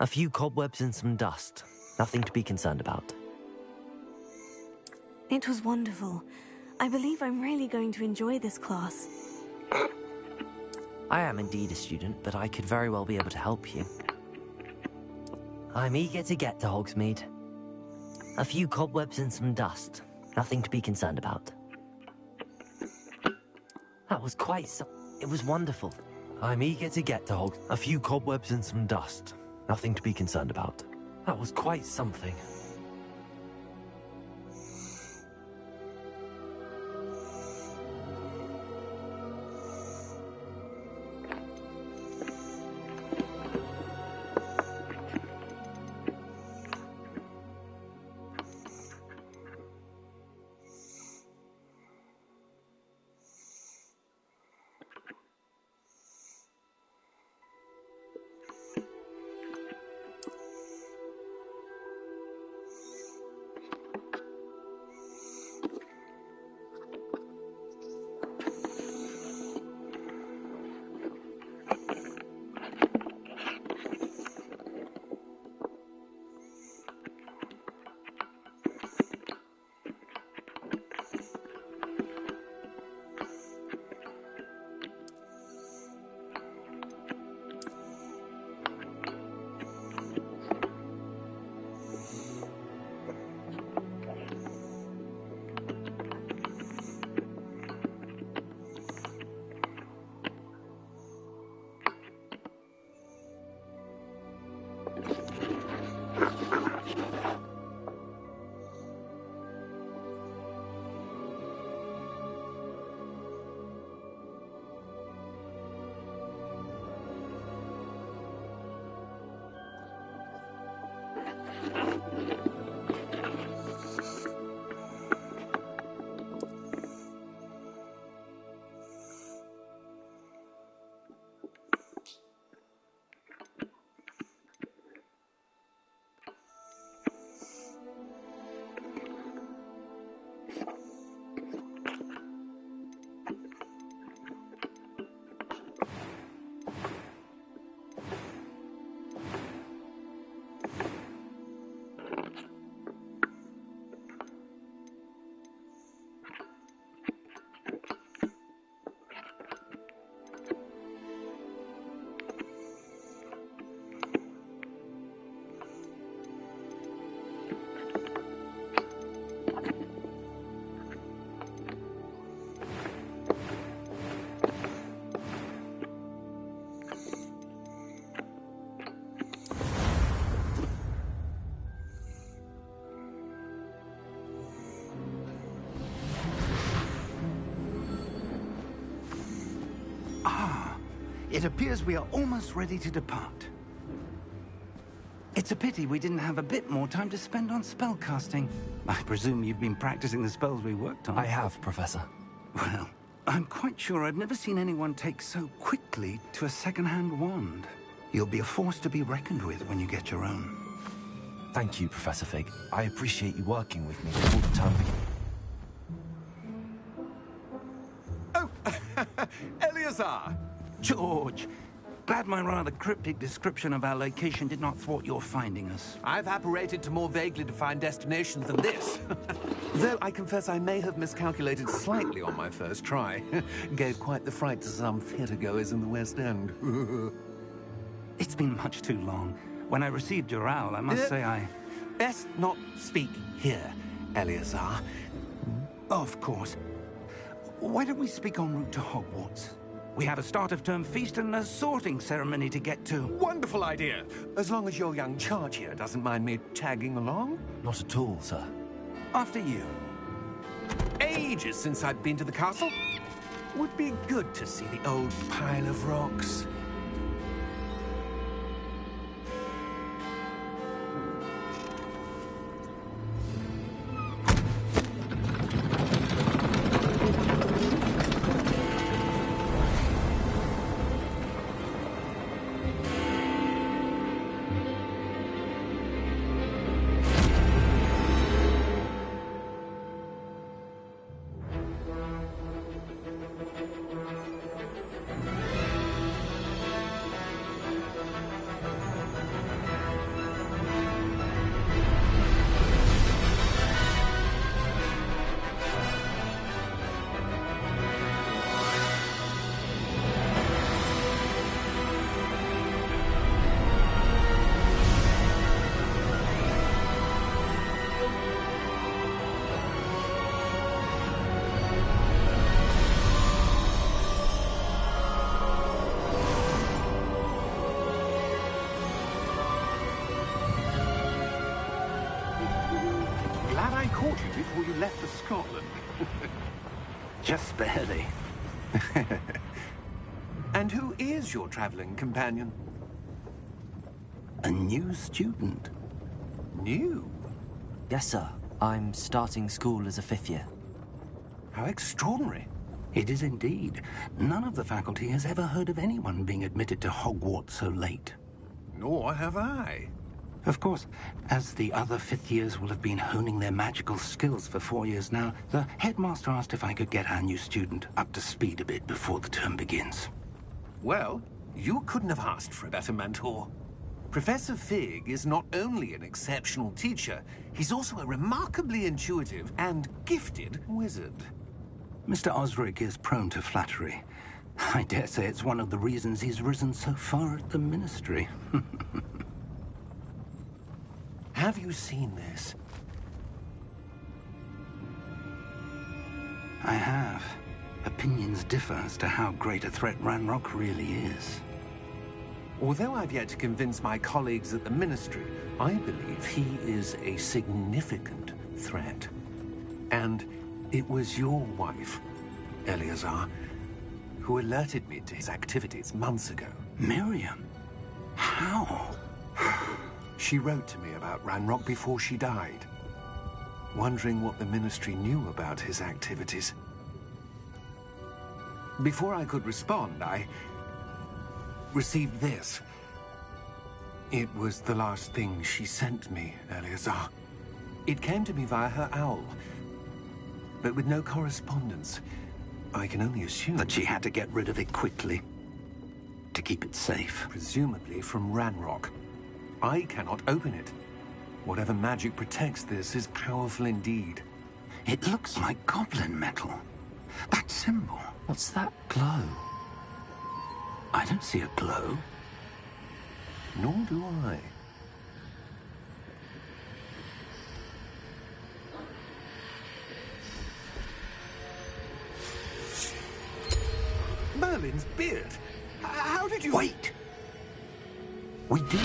A few cobwebs and some dust. Nothing to be concerned about. It was wonderful. I believe I'm really going to enjoy this class. I am indeed a student, but I could very well be able to help you. I'm eager to get to Hogsmeade. A few cobwebs and some dust. Nothing to be concerned about. That was it was wonderful. I'm eager to get to Hogsmeade. A few cobwebs and some dust. Nothing to be concerned about. That was quite something. It appears we are almost ready to depart. It's a pity we didn't have a bit more time to spend on spellcasting. I presume you've been practicing the spells we worked on. I have, Professor. Well, I'm quite sure I've never seen anyone take so quickly to a second-hand wand. You'll be a force to be reckoned with when you get your own. Thank you, Professor Fig. I appreciate you working with me all the time. Oh, Eleazar! George, glad my rather cryptic description of our location did not thwart your finding us. I've apparated to more vaguely defined destinations than this. Though I confess I may have miscalculated slightly on my first try. Gave quite the fright to some theatre-goers in the West End. It's been much too long. When I received your owl, I must say I... Best not speak here, Eleazar. Of course. Why don't we speak en route to Hogwarts? We have a start-of-term feast and a sorting ceremony to get to. Wonderful idea! As long as your young charge here doesn't mind me tagging along. Not at all, sir. After you. Ages since I've been to the castle. Would be good to see the old pile of rocks. left for Scotland. Just barely. And who is your traveling companion? A new student. New? Yes, sir. I'm starting school as a 5th year. How extraordinary. It is indeed. None of the faculty has ever heard of anyone being admitted to Hogwarts so late. Nor have I. Of course, as the other 5th years will have been honing their magical skills for 4 years now, the headmaster asked if I could get our new student up to speed a bit before the term begins. Well, you couldn't have asked for a better mentor. Professor Fig is not only an exceptional teacher, he's also a remarkably intuitive and gifted wizard. Mr. Osric is prone to flattery. I dare say it's one of the reasons he's risen so far at the Ministry. Have you seen this? I have. Opinions differ as to how great a threat Ranrock really is. Although I've yet to convince my colleagues at the Ministry, I believe he is a significant threat. And it was your wife, Eleazar, who alerted me to his activities months ago. Miriam? How? She wrote to me about Ranrock before she died, wondering what the Ministry knew about his activities. Before I could respond, I received this. It was the last thing she sent me, Eleazar. It came to me via her owl, but with no correspondence. I can only assume That she had to get rid of it quickly, to keep it safe. presumably from Ranrock. I cannot open it. Whatever magic protects this is powerful indeed. It looks like goblin metal. That symbol. What's that glow? I don't see a glow. Nor do I. Merlin's beard. How did you... Wait! We do.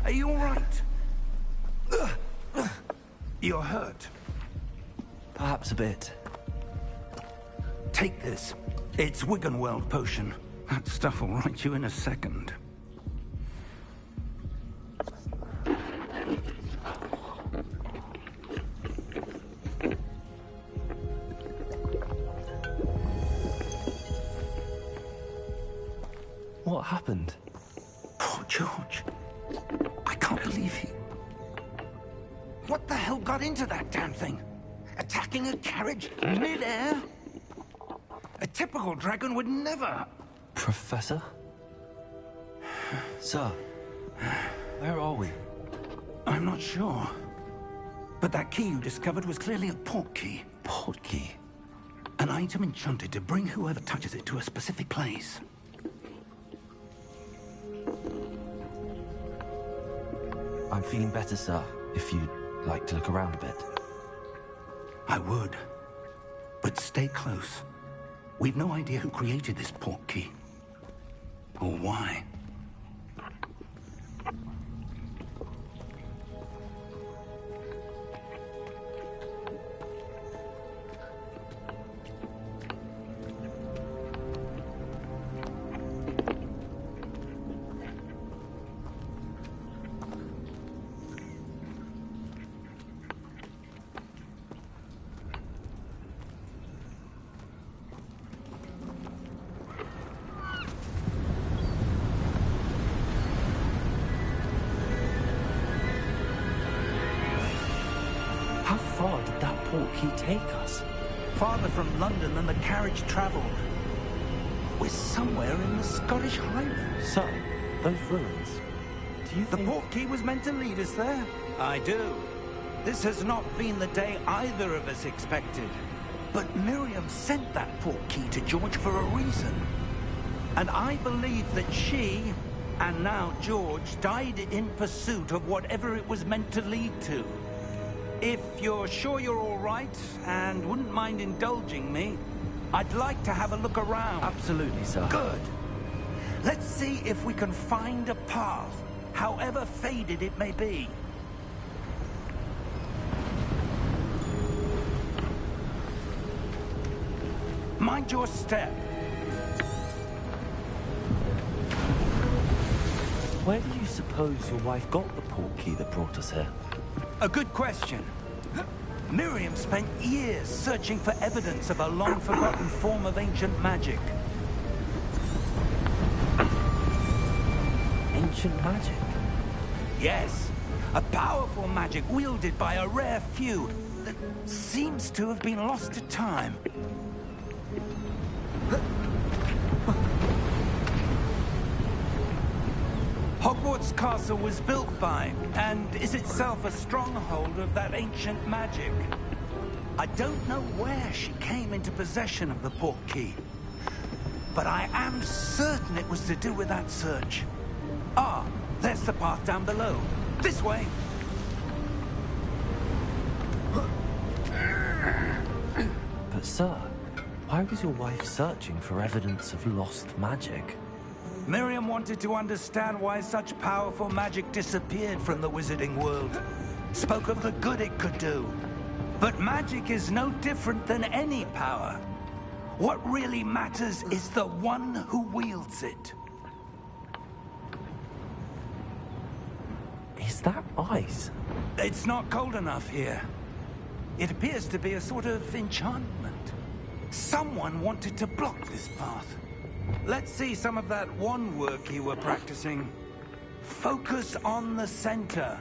Are you all right? You're hurt. Perhaps a bit. Take this. It's Wiggenweld potion. That stuff will right you in a second. What happened? Poor George. I can't believe he... What the hell got into that damn thing? Attacking a carriage mid-air? A typical dragon would never... Professor? Sir, where are we? I'm not sure. But that key you discovered was clearly a port key. Port key? An item enchanted to bring whoever touches it to a specific place. I'm feeling better, sir, if you'd like to look around a bit. I would. But stay close. We've no idea who created this port key. Or why. portkey take us? Farther from London than the carriage travelled. We're somewhere in the Scottish Highlands. So, those ruins. Do you The think... portkey was meant to lead us there? I do. This has not been the day either of us expected. But Miriam sent that portkey to George for a reason. And I believe that she, and now George, died in pursuit of whatever it was meant to lead to. If you're sure you're all right, and wouldn't mind indulging me, I'd like to have a look around. Absolutely, sir. Good. Let's see if we can find a path, however faded it may be. Mind your step. Where do you suppose your wife got the portkey that brought us here? A good question. Miriam spent years searching for evidence of a long-forgotten form of ancient magic. Ancient magic? Yes, a powerful magic wielded by a rare few that seems to have been lost to time. Hogwarts Castle was built by, and is itself a stronghold of that ancient magic. I don't know where she came into possession of the portkey, but I am certain it was to do with that search. Ah, there's the path down below. This way. But sir, why was your wife searching for evidence of lost magic? Miriam wanted to understand why such powerful magic disappeared from the wizarding world. Spoke of the good it could do. But magic is no different than any power. What really matters is the one who wields it. Is that ice? It's not cold enough here. It appears to be a sort of enchantment. Someone wanted to block this path. Let's see some of that wand work you were practicing. Focus on the center.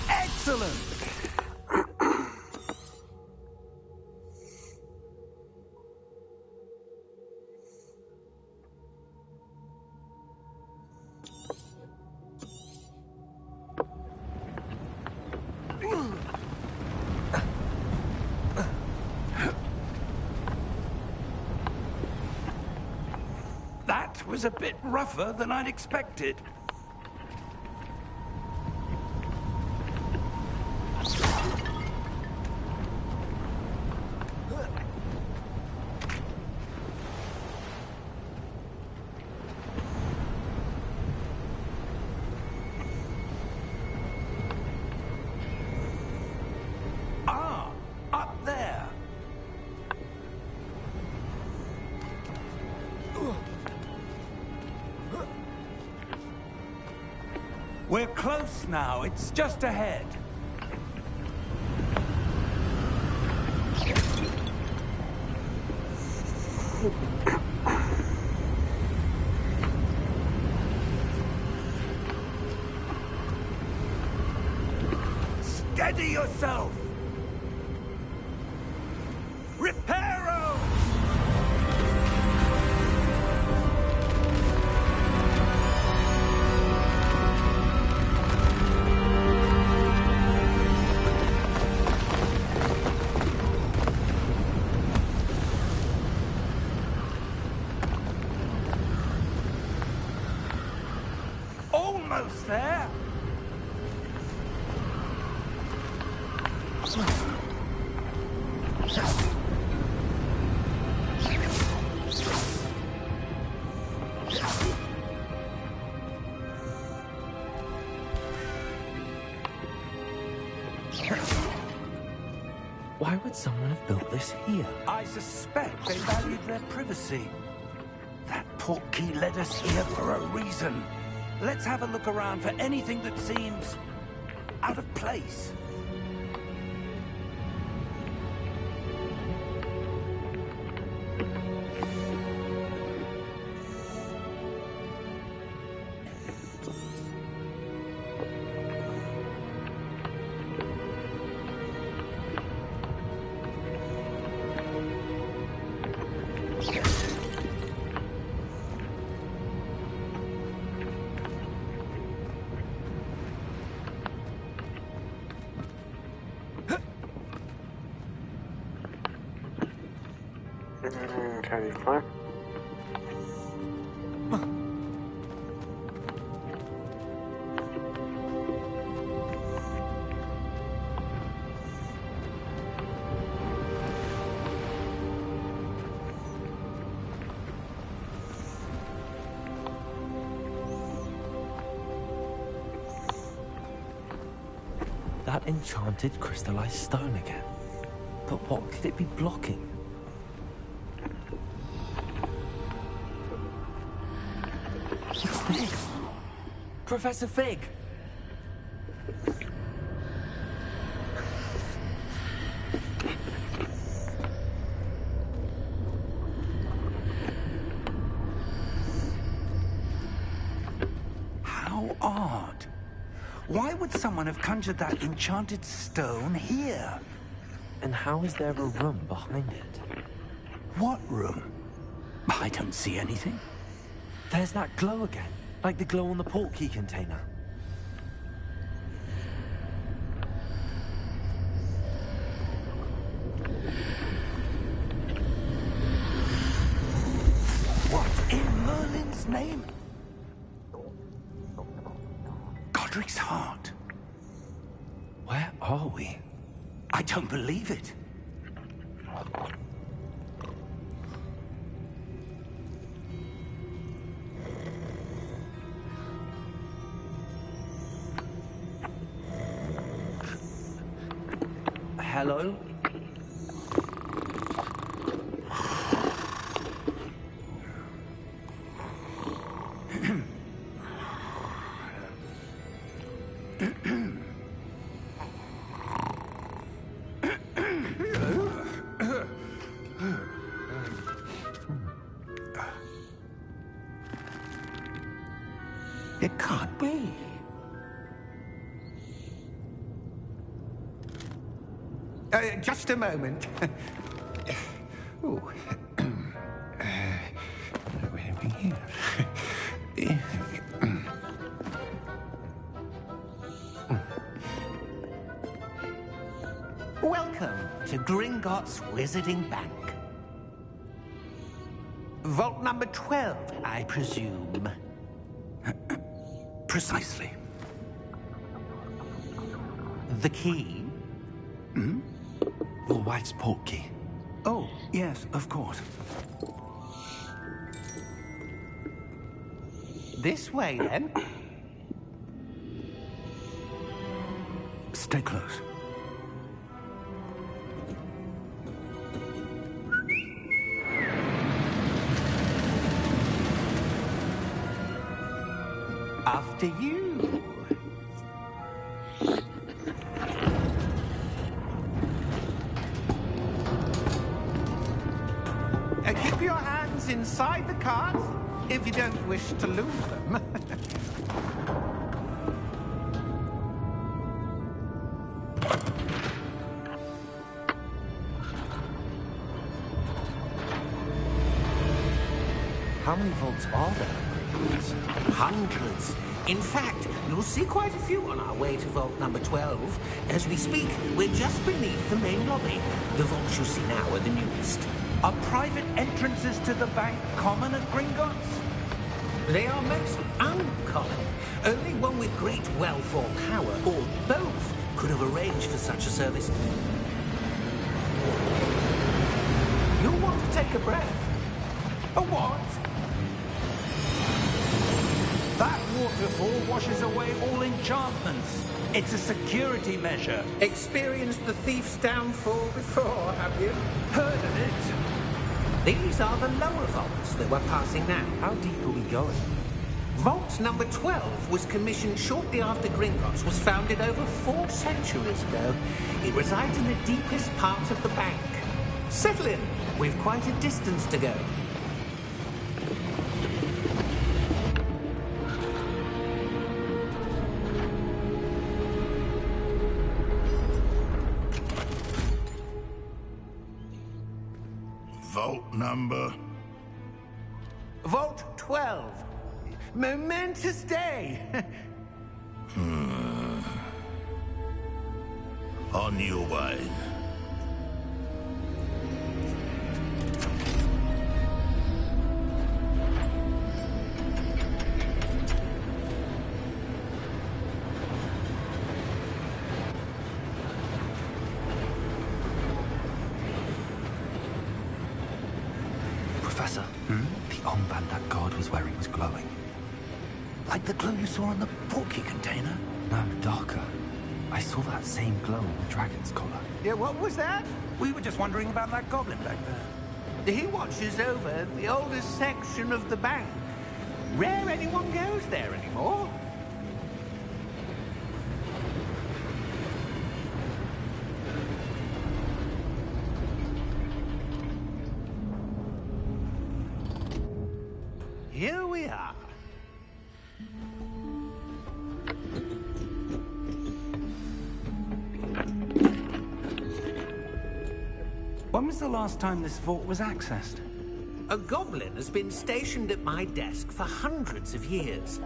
Excellent! That was a bit rougher than I'd expected. Ah, up there. We're close now. It's just ahead. Steady yourself! Reparo! Almost there! Why would someone have built this here? I suspect they valued their privacy. That portkey led us here for a reason. Let's have a look around for anything that seems out of place. Can you climb? That enchanted crystallized stone again. But what could it be blocking? What's this? Professor Fig! How odd. Why would someone have conjured that enchanted stone here? And how is there a room behind it? What room? I don't see anything. There's that glow again, like the glow on the portkey container. What in Merlin's name? Godric's heart. Where are we? I don't believe it. Hello? It can't be. Just a moment. Ooh. Where are we here? Welcome to Gringotts Wizarding Bank. Vault number 12, I presume. Precisely. The key? Your wife's portkey. Oh, yes, of course. This way, then. Stay close. After you. Keep your hands inside the cart if you don't wish to lose them. How many vaults are there? Hundreds. In fact, you'll see quite a few on our way to vault number 12. As we speak, we're just beneath the main lobby. The vaults you see now are the newest. Are private entrances to the bank common at Gringotts? They are most uncommon. Only one with great wealth or power, or both, could have arranged for such a service. You'll want to take a breath. A what? That waterfall washes away all enchantments. It's a security measure. Experienced the thief's downfall before, have you? Heard of it? These are the lower vaults that we're passing now. How deep are we going? Vault number 12 was commissioned shortly after Gringotts was founded over 4 centuries ago. It resides in the deepest part of the bank. Settle in. We've quite a distance to go. Vault number? Vault 12. Momentous day. On your way. Professor, the armband that guard was wearing was glowing. Like the glow you saw on the porky container? No, darker. I saw that same glow in the dragon's collar. Yeah, what was that? We were just wondering about that goblin back there. He watches over the oldest section of the bank. Rare anyone goes there anymore. Here we are. When was the last time this vault was accessed? A goblin has been stationed at my desk for hundreds of years.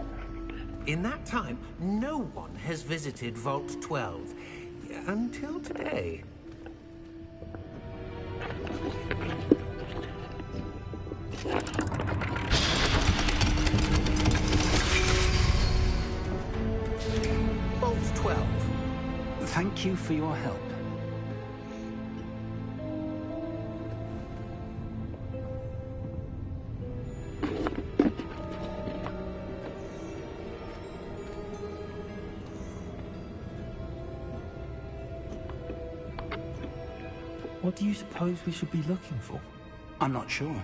In that time, no one has visited Vault 12 until today. Vault 12. Thank you for your help. What do you suppose we should be looking for? I'm not sure.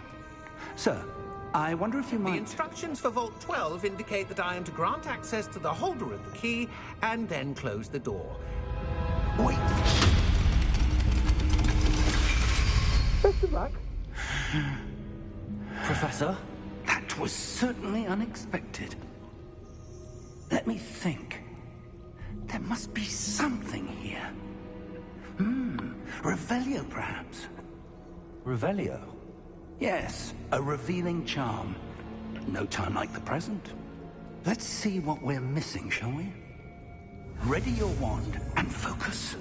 Sir, I wonder if you The might... instructions for Vault 12 indicate that I am to grant access to the holder of the key and then close the door. Wait! Best of luck. Professor? That was certainly unexpected. Let me think. There must be something here. Revelio, perhaps? Revelio? Yes, a revealing charm. No time like the present. Let's see what we're missing, shall we? Ready your wand and focus.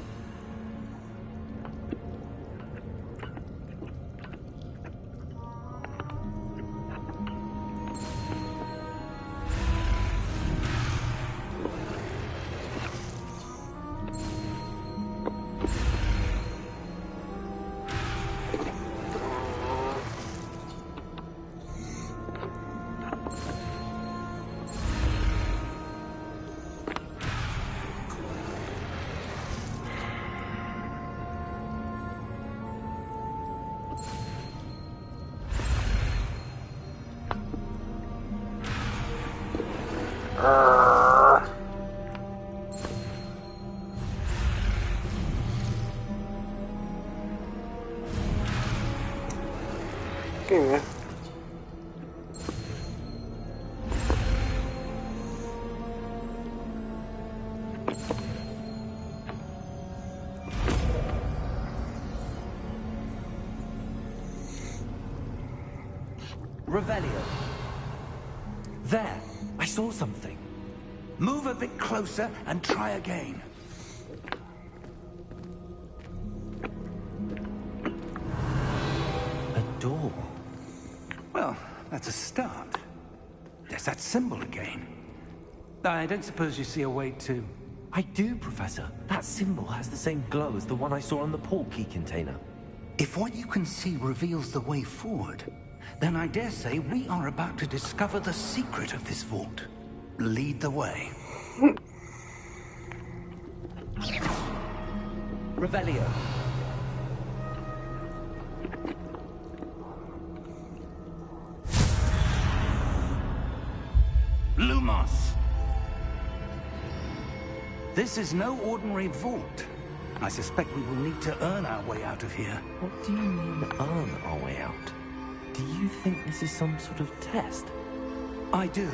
Revelio. There, I saw something. Move a bit closer and try again. A door. Well, that's a start. There's that symbol again. I don't suppose you see a way to... I do, Professor. That symbol has the same glow as the one I saw on the portkey container. If what you can see reveals the way forward, then I dare say we are about to discover the secret of this vault. lead the way. Revelio. Lumos! This is no ordinary vault. I suspect we will need to earn our way out of here. What do you mean, earn our way out? Do you think this is some sort of test? I do.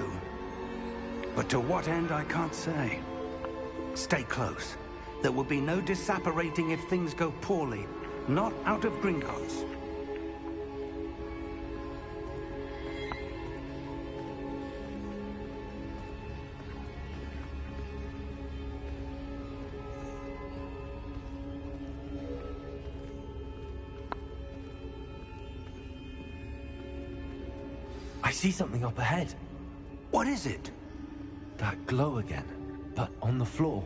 But to what end, I can't say. Stay close. There will be no disapparating if things go poorly. Not out of Gringotts. I see something up ahead. What is it? That glow again, but on the floor.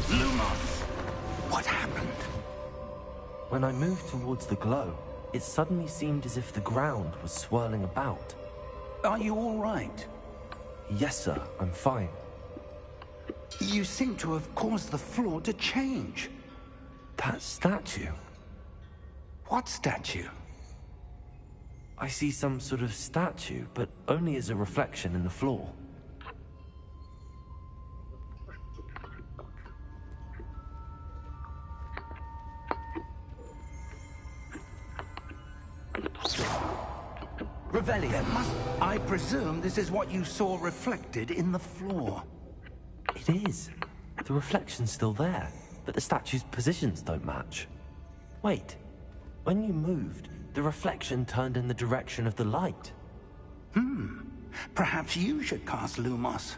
Lumos! What happened? When I moved towards the glow, it suddenly seemed as if the ground was swirling about. Are you all right? Yes, sir, I'm fine. You seem to have caused the floor to change. That statue. What statue? I see some sort of statue, but only as a reflection in the floor. Revelio. I presume this is what you saw reflected in the floor. It is. The reflection's still there, but the statue's positions don't match. Wait. When you moved, the reflection turned in the direction of the light. Perhaps you should cast Lumos.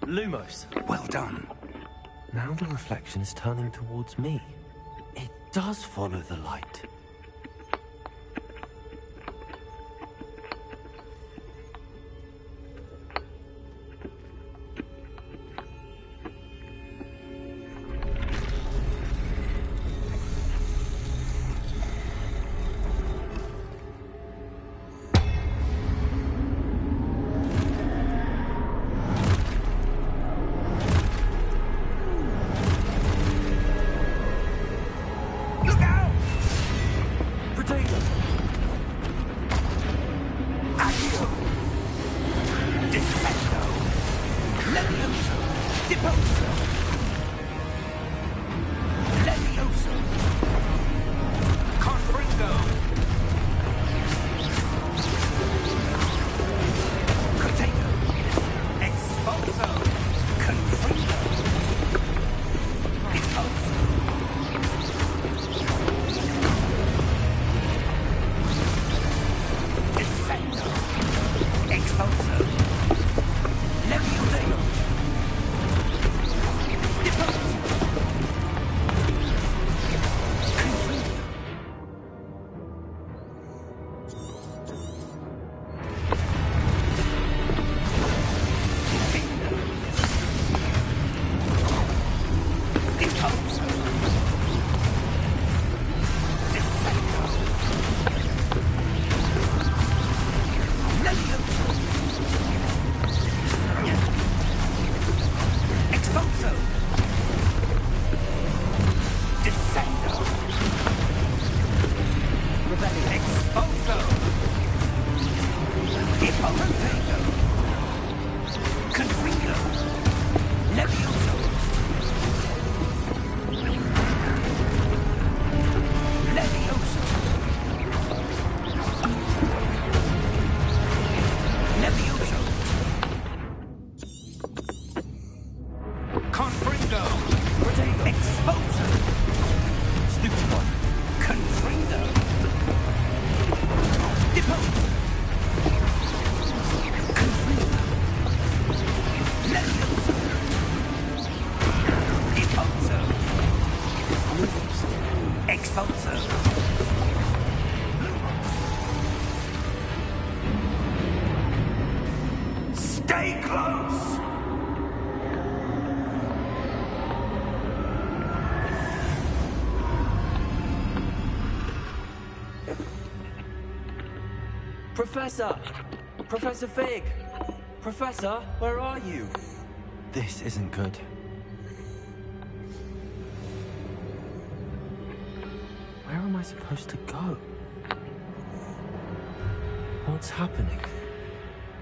Lumos. Well done. Now the reflection is turning towards me. It does follow the light. Confringo! Exposer! Stupid one! Confringo! Depose! Confringo! Leviosa! Deposer! Exposer! Stay close! Professor! Professor Fig! Professor, where are you? This isn't good. Where am I supposed to go? What's happening?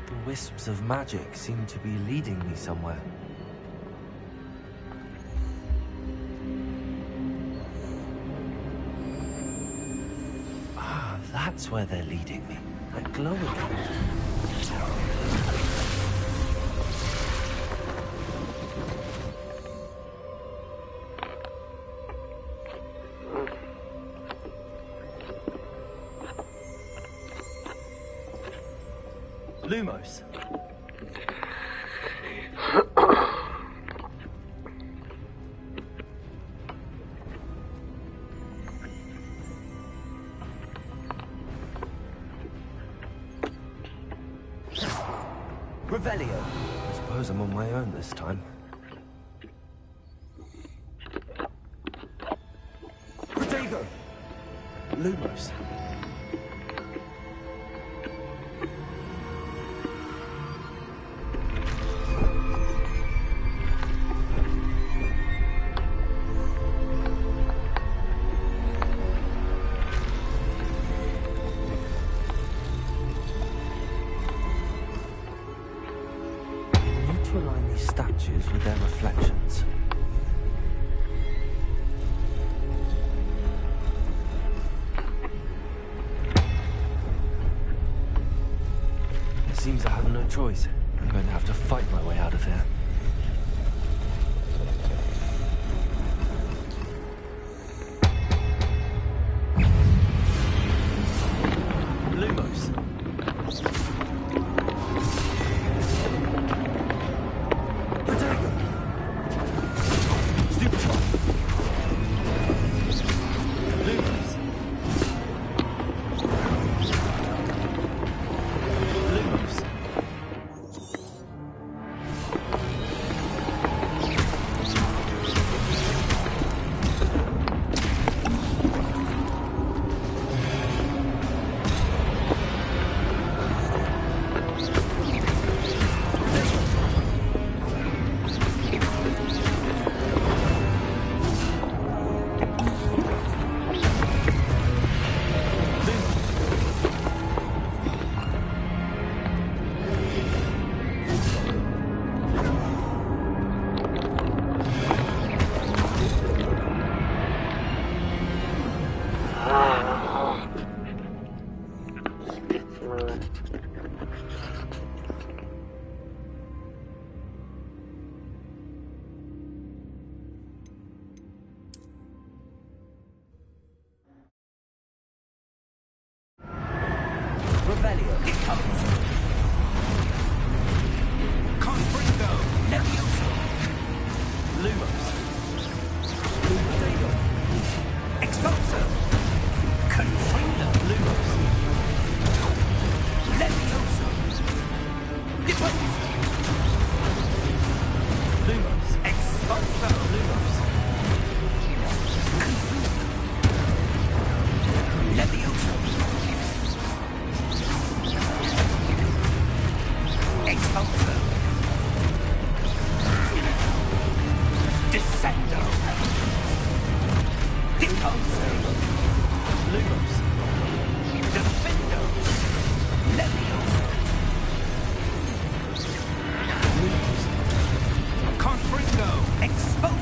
The wisps of magic seem to be leading me somewhere. Ah, that's where they're leading me. That glowing. Lumos. Revelio. I suppose I'm on my own this time. Protego. Lumos. To align these statues with their reflections. It seems I have no choice. I'm going to have to fight my way out of here. Lumos. Revelio. Confringo! Leviosa! Lumos. Exposer! Confringo! Lumos. Leviosa! Depose! Lumos. Exposer! Lumos. Leviosa! Exposer! Descendo! Deposer! Lumos. Defendo! Leviosa! Confringo! Exposer!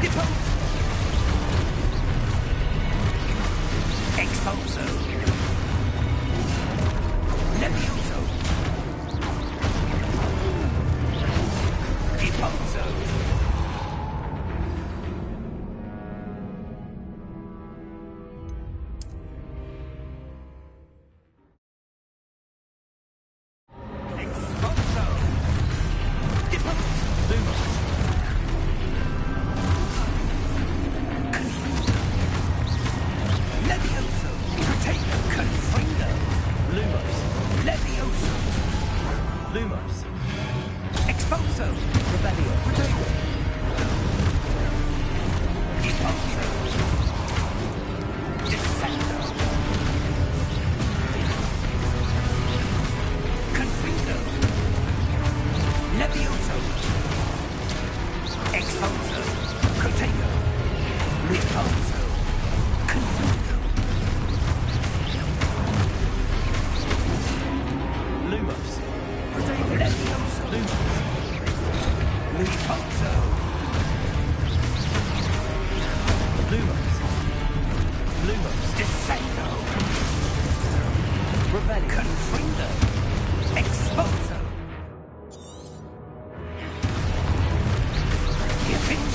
Depose! Expulso! Levioso! Depulso! Expulso! Depose! Lumos. Levioso! Potato! Confringo! Lumos. Levioso! Lumos. Expulso! Rebellion. Potato! Depulso! Descendo! Confringo! Levioso! Expulso! Potato! Repulso! Confringo! Lumos. Potato! Levioso! Lumos. Repulso! Lumos. Lumos. Descendo! Rebellion. Confringo! Expulso! Give it!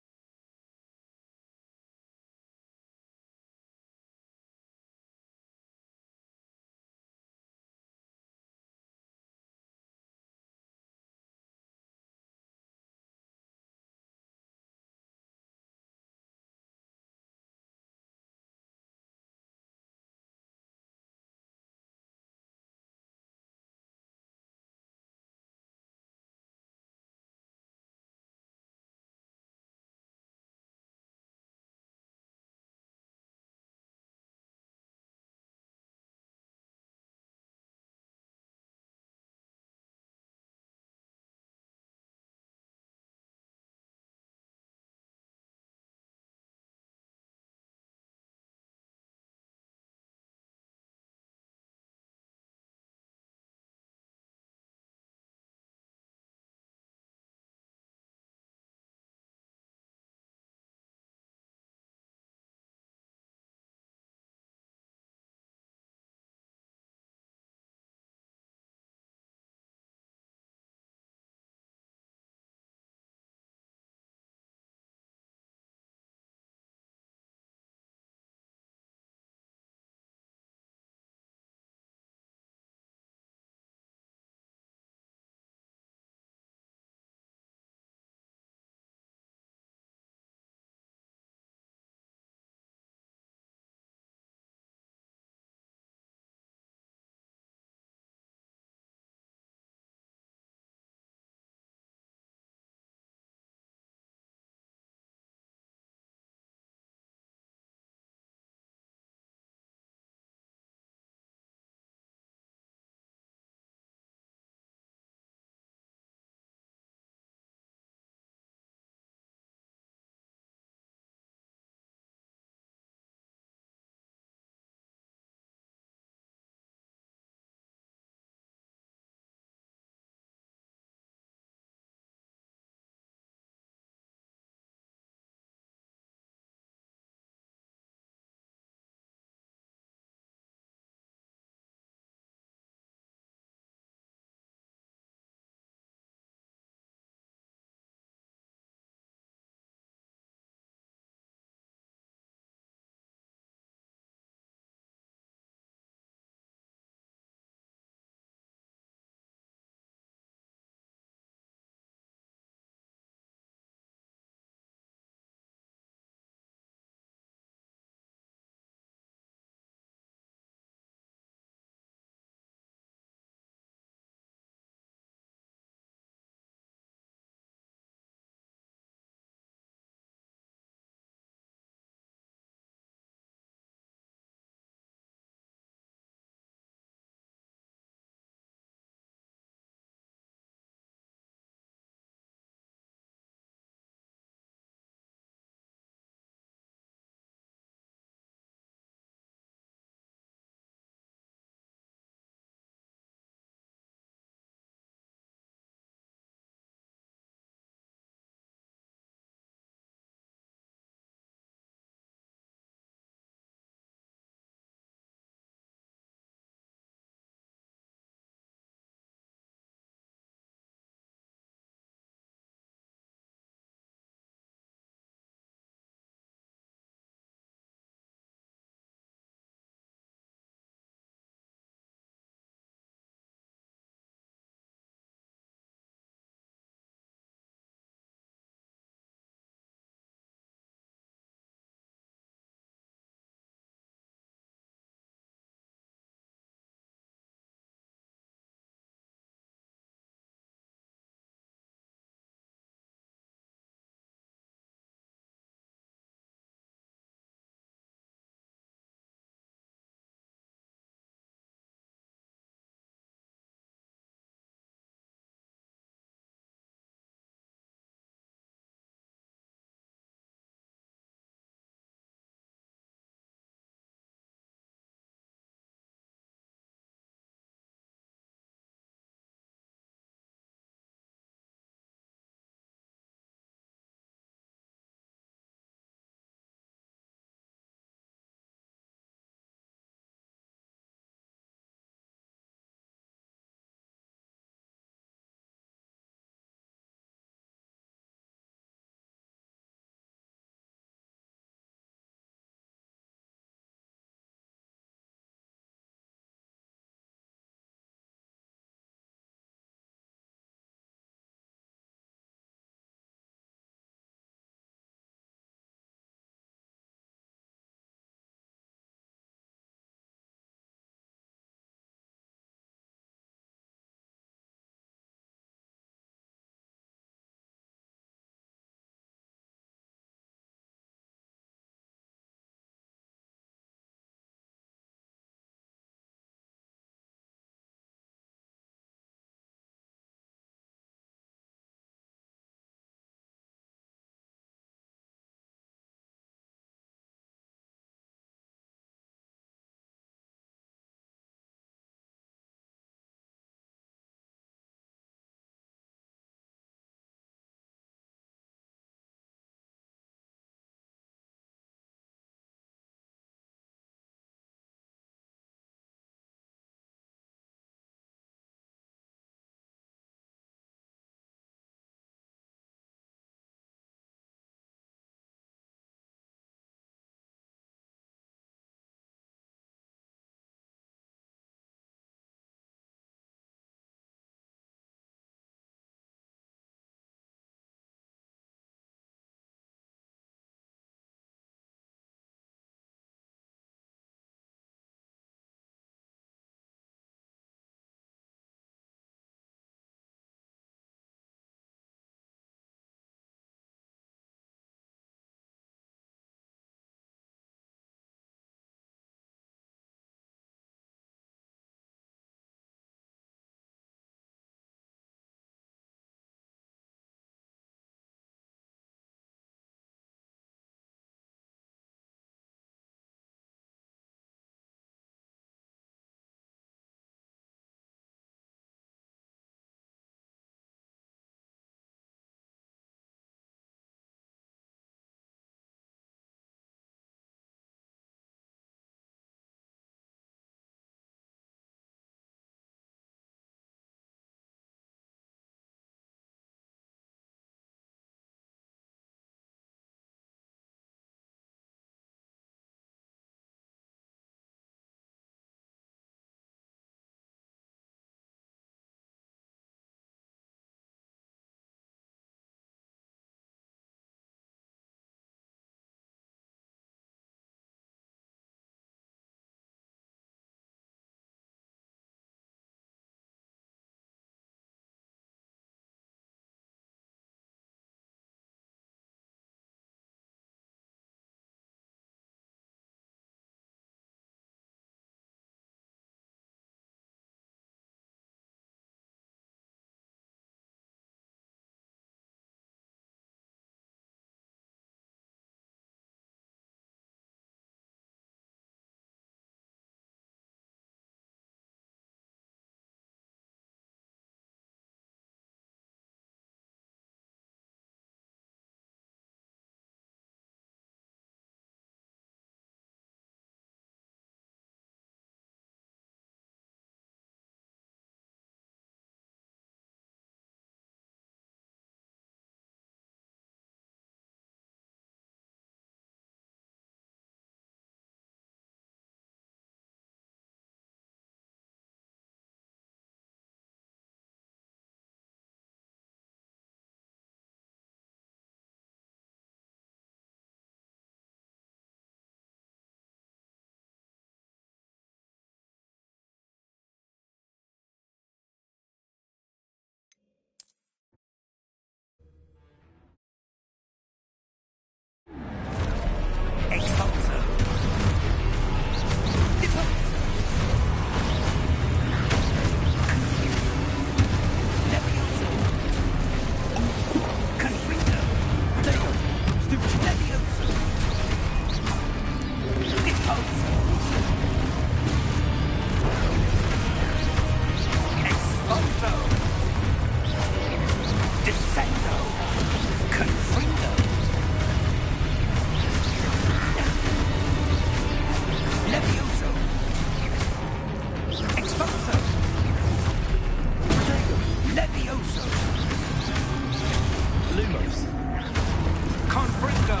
Confringo.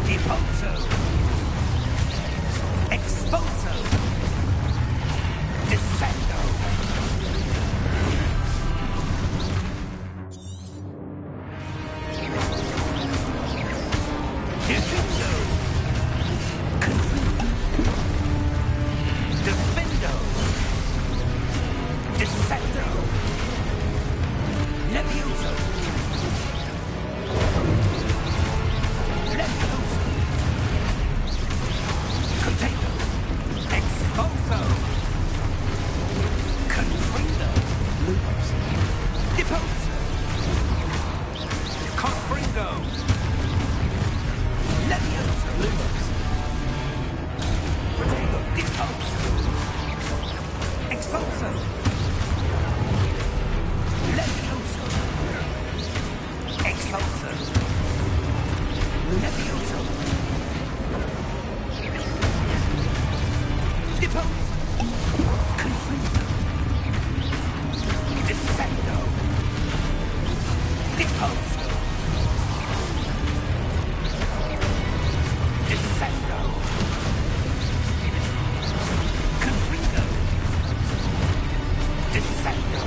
Deposo. Exposo. Descendo. Diffuso. Confringo. Defendo. Descendo. Levioso. Levioso. Container. Expulso. Confringo. Lumos. Deposo. Confringo. Levioso. Lumos. Potato. Deposo. Expulso. Levioso. Expulso. Levioso. Deposo. Confringo. Descendo. Deposo. Descendo. Confringo. Descendo.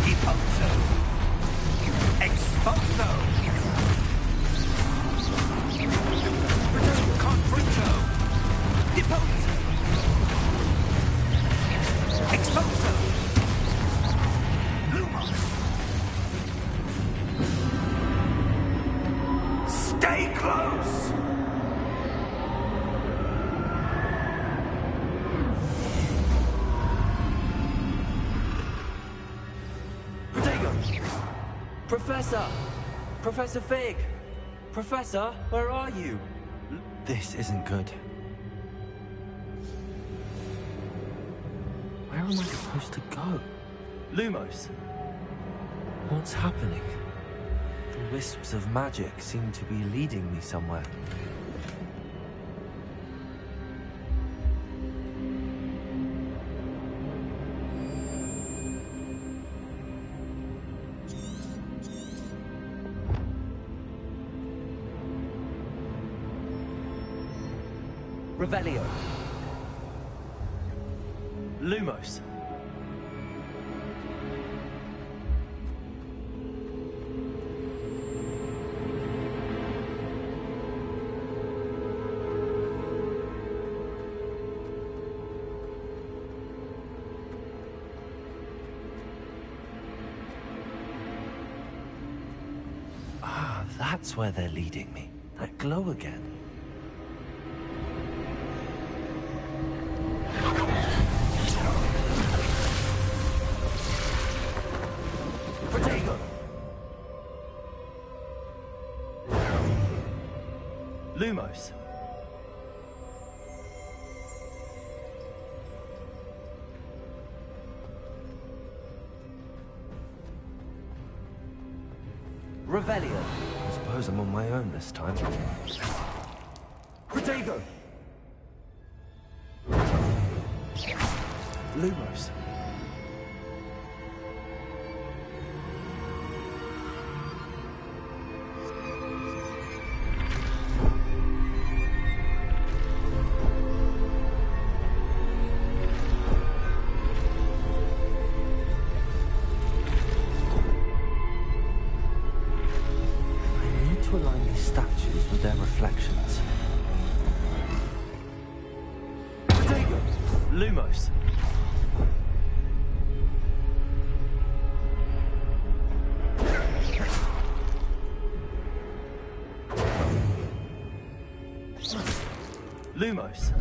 Deposo. Expulso. Confringo. Deposo. Expulso. Lumos. Stay close. Protego! Professor! Professor Fig! Professor, where are you? This isn't good. Where am I supposed to go? Lumos! What's happening? The wisps of magic seem to be leading me somewhere. Revelio. Lumos. Ah, that's where they're leading me. That glow again. Protego! Lumos. Revelio. I suppose I'm on my own this time. Protego! Lumos. To align these statues with their reflections. Protego! Lumos. Lumos.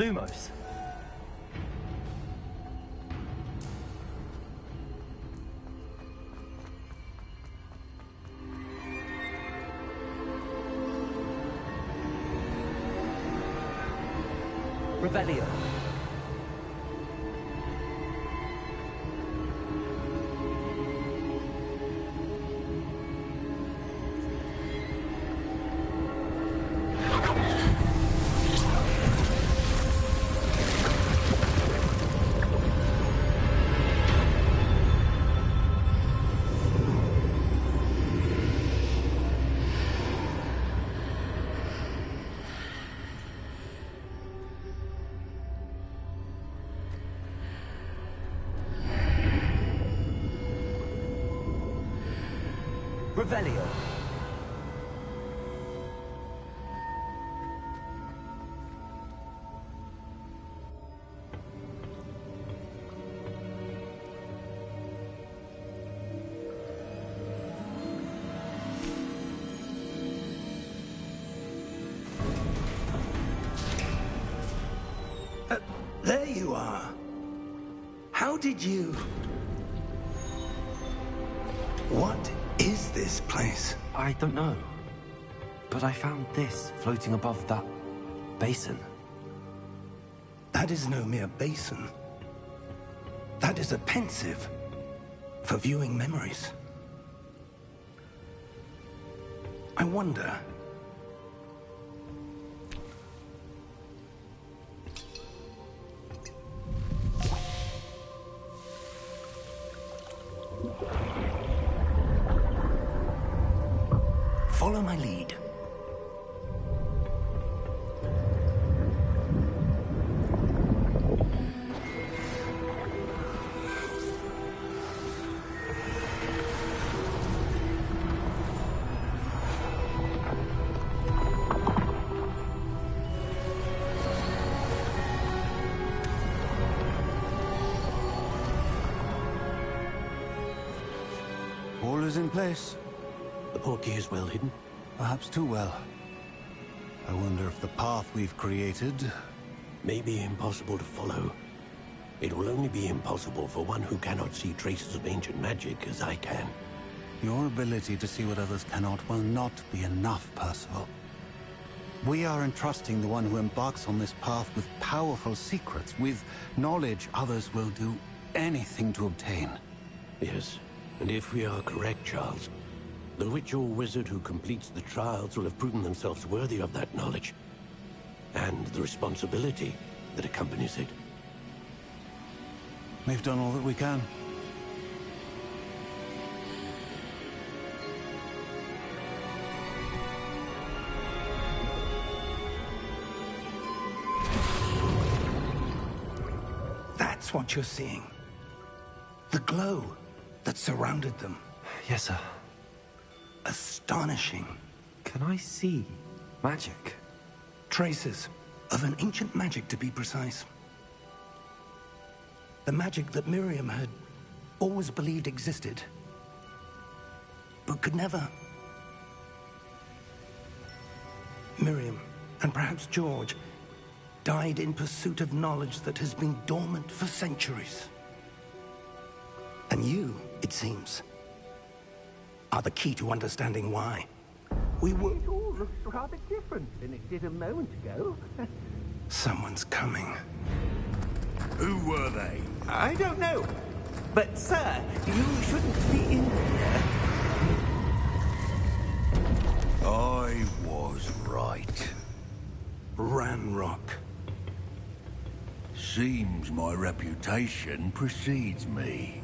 Lumos. Revelio. Revelio. There you are. How did you... What is this place? I don't know. But I found this floating above that basin. That is no mere basin. That is a pensive for viewing memories. I wonder... Follow my lead. All is in place. The portkey is well hidden. Perhaps too well. I wonder if the path we've created... May be impossible to follow. It will only be impossible for one who cannot see traces of ancient magic as I can. Your ability to see what others cannot will not be enough, Percival. We are entrusting the one who embarks on this path with powerful secrets, with knowledge others will do anything to obtain. Yes, and if we are correct, Charles, the witch or wizard who completes the trials will have proven themselves worthy of that knowledge, and the responsibility that accompanies it. We've done all that we can. That's what you're seeing. The glow that surrounded them. Yes, sir. Astonishing. Can I see magic? Traces of an ancient magic, to be precise. The magic that Miriam had always believed existed, but could never. Miriam, and perhaps George, died in pursuit of knowledge that has been dormant for centuries. And you, it seems, are the key to understanding why. We were... It all looks rather different than it did a moment ago. Someone's coming. Who were they? I don't know. But, sir, you shouldn't be in here. I was right. Ranrock. Seems my reputation precedes me.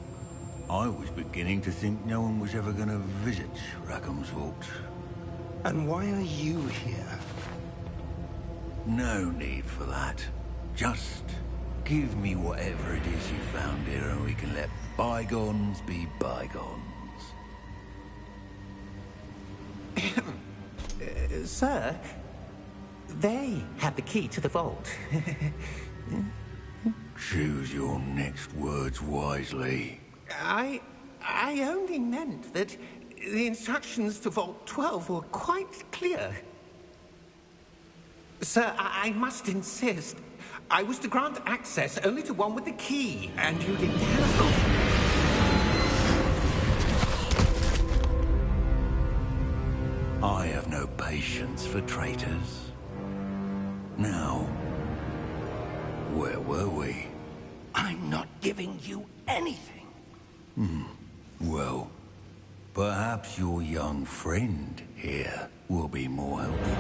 I was beginning to think no one was ever going to visit Rackham's vault. And why are you here? No need for that. Just give me whatever it is you found here and we can let bygones be bygones. Sir, they have the key to the vault. Choose your next words wisely. I only meant that the instructions to Vault 12 were quite clear. Sir, I must insist. I was to grant access only to one with the key, and you didn't have I have no patience for traitors. Now, where were we? I'm not giving you anything. Well, perhaps your young friend here will be more helpful.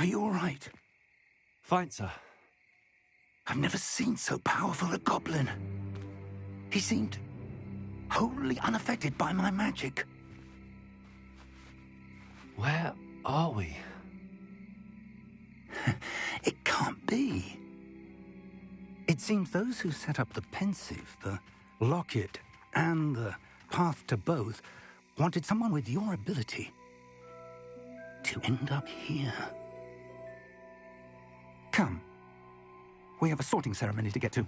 Are you all right? Fine, sir. I've never seen so powerful a goblin. He seemed wholly unaffected by my magic. Where are we? It can't be. It seems those who set up the pensive, the locket, and the path to both wanted someone with your ability to end up here. Come. We have a sorting ceremony to get to.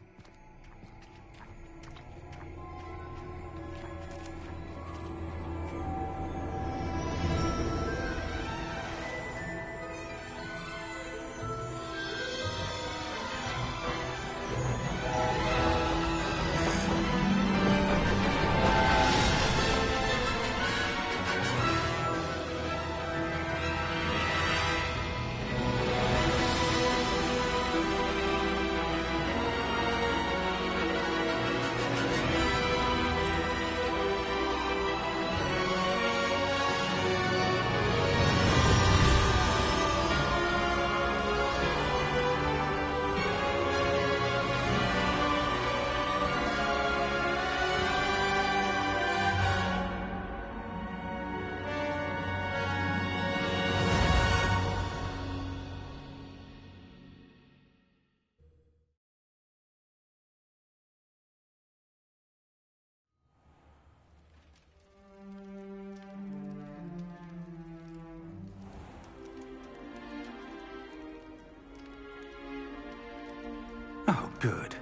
Oh, good.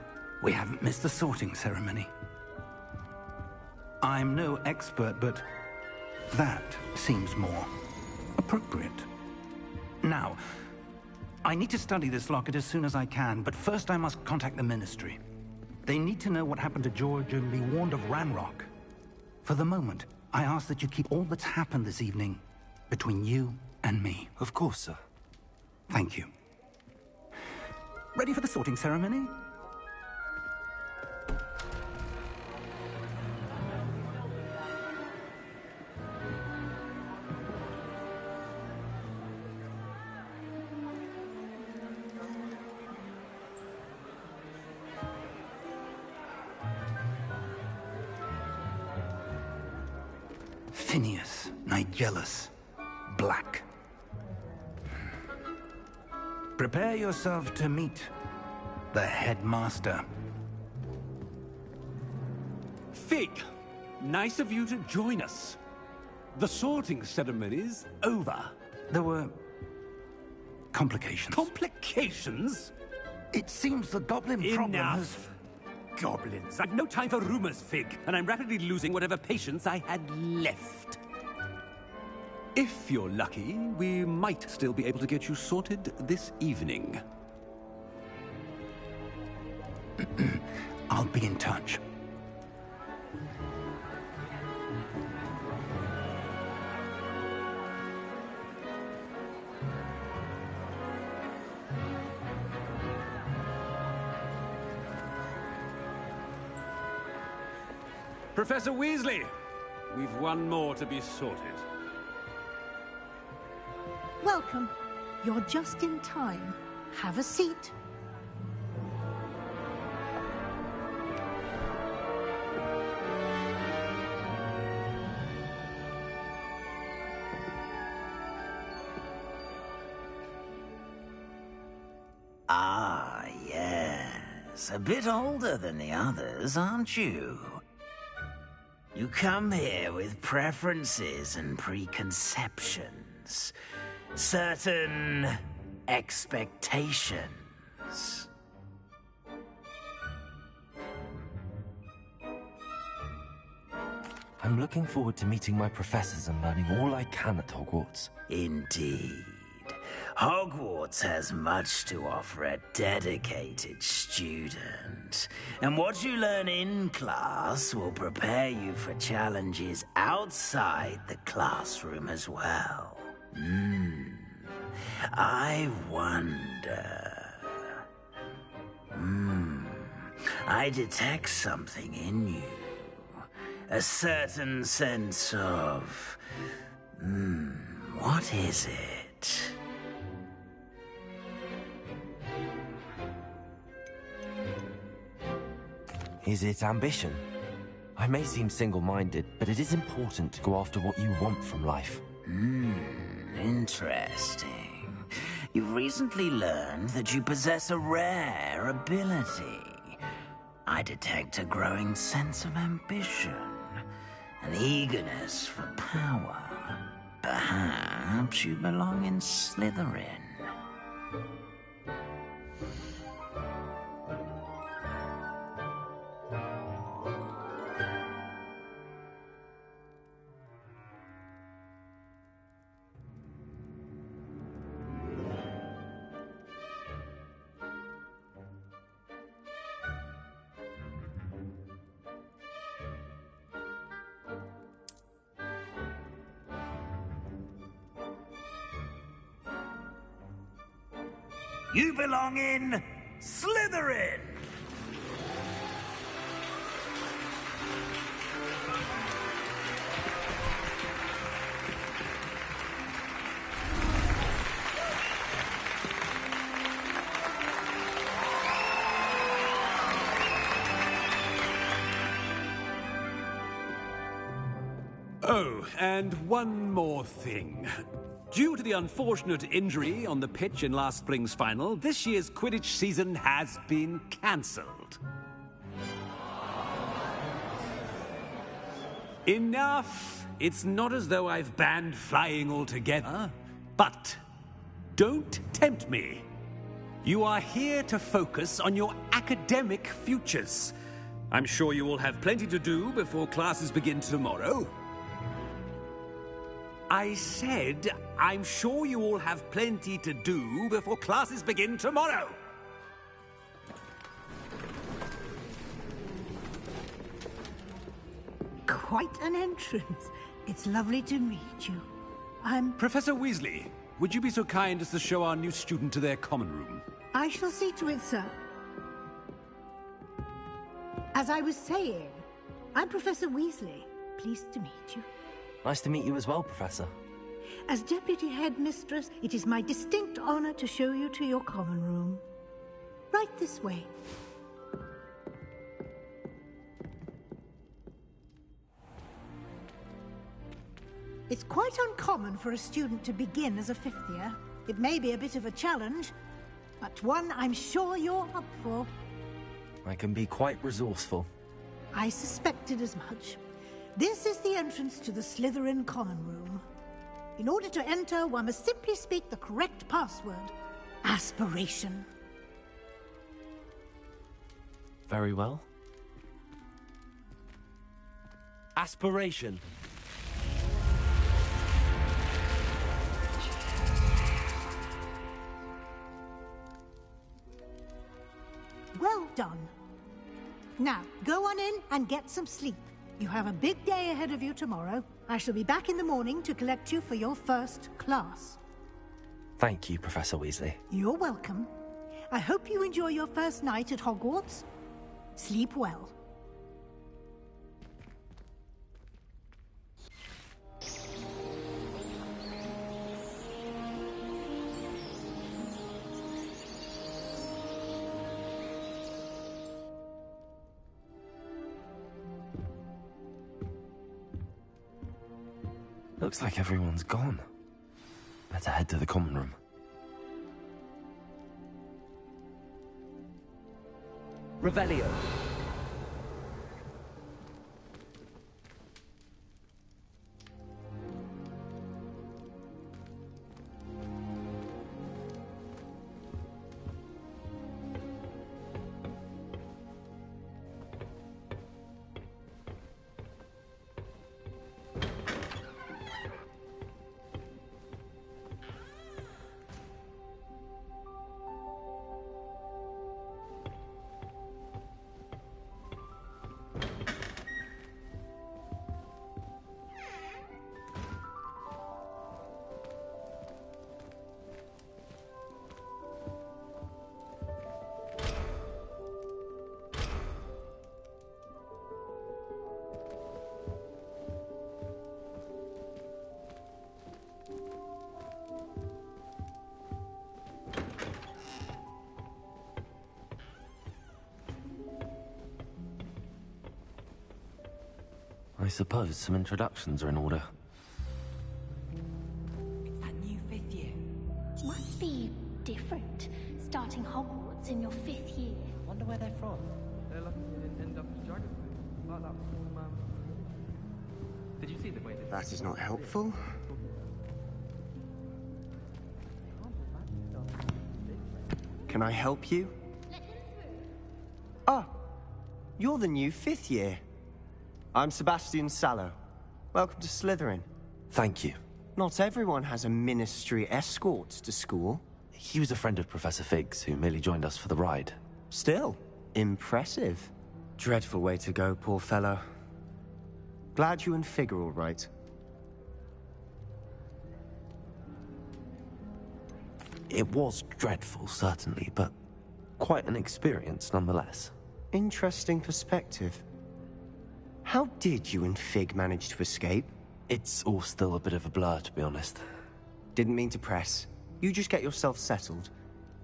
We haven't missed the sorting ceremony. I'm no expert, but that seems more appropriate. Now, I need to study this locket as soon as I can, but first I must contact the Ministry. They need to know what happened to George and be warned of Ranrock. For the moment, I ask that you keep all that's happened this evening between you and me. Of course, sir. Thank you. Ready for the sorting ceremony? Phineas, Nigellus, Black. Prepare yourself to meet the headmaster. Fig, nice of you to join us. The sorting ceremony's over. There were complications. Complications? It seems the goblin problem has... Enough. Goblins. I've no time for rumors, Fig, and I'm rapidly losing whatever patience I had left. If you're lucky, we might still be able to get you sorted this evening. I'll be in touch. Professor Weasley, we've one more to be sorted. Welcome. You're just in time. Have a seat. Ah, yes. A bit older than the others, aren't you? You come here with preferences and preconceptions. Certain expectations. I'm looking forward to meeting my professors and learning all I can at Hogwarts. Indeed. Hogwarts has much to offer a dedicated student. And what you learn in class will prepare you for challenges outside the classroom as well. I wonder... I detect something in you. A certain sense of... what is it? Is it ambition? I may seem single-minded, but it is important to go after what you want from life. Interesting. You've recently learned that you possess a rare ability. I detect a growing sense of ambition, an eagerness for power. Perhaps you belong in Slytherin. You belong in Slytherin! Oh, and one more thing. Due to the unfortunate injury on the pitch in last spring's final, this year's Quidditch season has been cancelled. Enough! It's not as though I've banned flying altogether, but don't tempt me. You are here to focus on your academic futures. I'm sure you will have plenty to do before classes begin tomorrow. I said, I'm sure you all have plenty to do before classes begin tomorrow. Quite an entrance. It's lovely to meet you. Professor Weasley, would you be so kind as to show our new student to their common room? I shall see to it, sir. As I was saying, I'm Professor Weasley. Pleased to meet you. Nice to meet you as well, Professor. As Deputy Headmistress, it is my distinct honor to show you to your common room. Right this way. It's quite uncommon for a student to begin as a fifth year. It may be a bit of a challenge, but one I'm sure you're up for. I can be quite resourceful. I suspected as much. This is the entrance to the Slytherin common room. In order to enter, one must simply speak the correct password. Aspiration. Very well. Aspiration. Well done. Now, go on in and get some sleep. You have a big day ahead of you tomorrow. I shall be back in the morning to collect you for your first class. Thank you, Professor Weasley. You're welcome. I hope you enjoy your first night at Hogwarts. Sleep well. Looks like everyone's gone. Better head to the common room. Revelio. I suppose some introductions are in order. It's that new 5th year. Must be different, starting Hogwarts in your 5th year. Wonder where they're from. They're lucky they didn't end up as dragons. Like that man. Did you see the way they... That is not helpful. Can I help you? Ah, you're the new 5th year. I'm Sebastian Sallow. Welcome to Slytherin. Thank you. Not everyone has a ministry escort to school. He was a friend of Professor Fig's, who merely joined us for the ride. Still, impressive. Dreadful way to go, poor fellow. Glad you and Fig are all right. It was dreadful, certainly, but quite an experience nonetheless. Interesting perspective. How did you and Fig manage to escape? It's all still a bit of a blur, to be honest. Didn't mean to press. You just get yourself settled.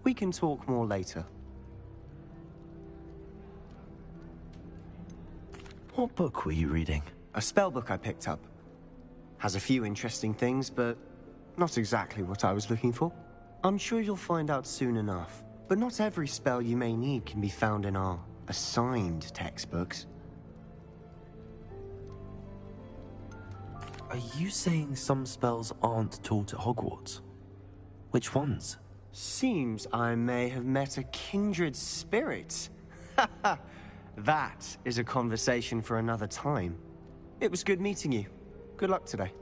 We can talk more later. What book were you reading? A spell book I picked up. Has a few interesting things, but not exactly what I was looking for. I'm sure you'll find out soon enough. But not every spell you may need can be found in our assigned textbooks. Are you saying some spells aren't taught at Hogwarts? Which ones? Seems I may have met a kindred spirit. That is a conversation for another time. It was good meeting you. Good luck today.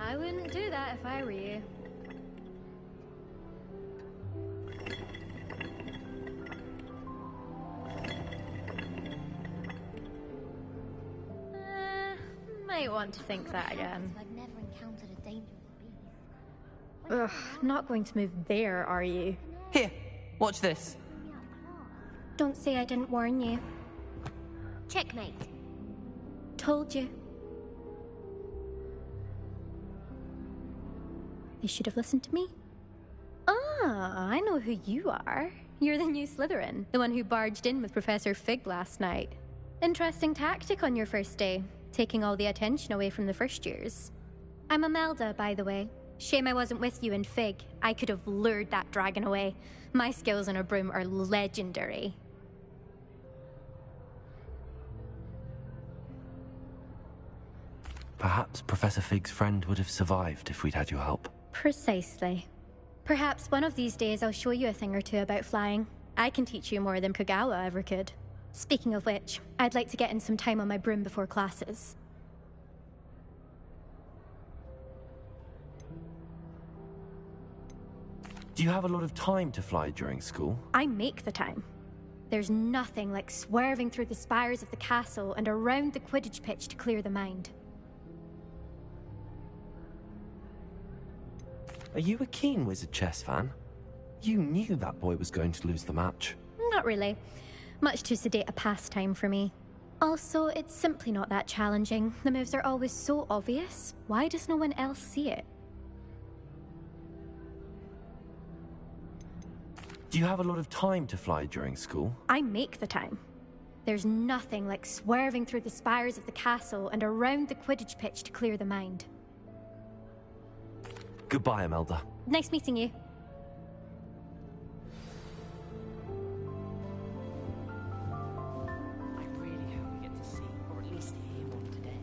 I wouldn't do that if I were you. Might want to think that again. I've never encountered a dangerous beast. Ugh, not going to move there, are you? Here, watch this. Don't say I didn't warn you. Checkmate. Told you. They should have listened to me. Ah, I know who you are. You're the new Slytherin, the one who barged in with Professor Fig last night. Interesting tactic on your first day, taking all the attention away from the first years. I'm Imelda, by the way. Shame I wasn't with you in Fig. I could have lured that dragon away. My skills on a broom are legendary. Perhaps Professor Fig's friend would have survived if we'd had your help. Precisely. Perhaps one of these days I'll show you a thing or two about flying. I can teach you more than Kagawa ever could. Speaking of which, I'd like to get in some time on my broom before classes. Do you have a lot of time to fly during school? I make the time. There's nothing like swerving through the spires of the castle and around the Quidditch pitch to clear the mind. Are you a keen Wizard chess fan? You knew that boy was going to lose the match. Not really. Much too sedate a pastime for me. Also, it's simply not that challenging. The moves are always so obvious. Why does no one else see it? Do you have a lot of time to fly during school? I make the time. There's nothing like swerving through the spires of the castle and around the Quidditch pitch to clear the mind. Goodbye, Imelda. Nice meeting you. I really hope we get to see, or at least hear one today.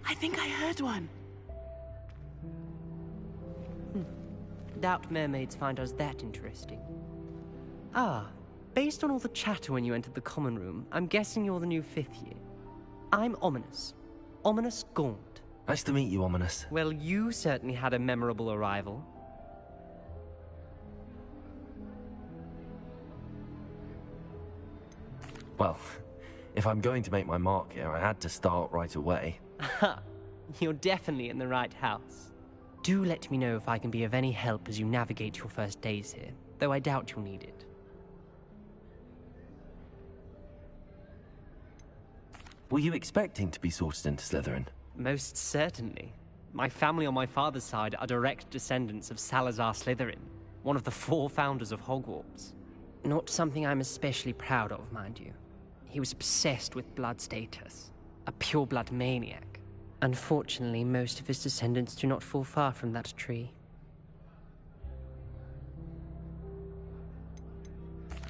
I think I heard one. Doubt mermaids find us that interesting. Ah, based on all the chatter when you entered the common room, I'm guessing you're the new 5th year. I'm Ominous. Ominous Gaunt. Nice to meet you, Ominous. Well, you certainly had a memorable arrival. Well, if I'm going to make my mark here, I had to start right away. Aha, you're definitely in the right house. Do let me know if I can be of any help as you navigate your first days here, though I doubt you'll need it. Were you expecting to be sorted into Slytherin? Most certainly. My family on my father's side are direct descendants of Salazar Slytherin, one of the 4 founders of Hogwarts. Not something I'm especially proud of, mind you. He was obsessed with blood status, a pure-blood maniac. Unfortunately, most of his descendants do not fall far from that tree.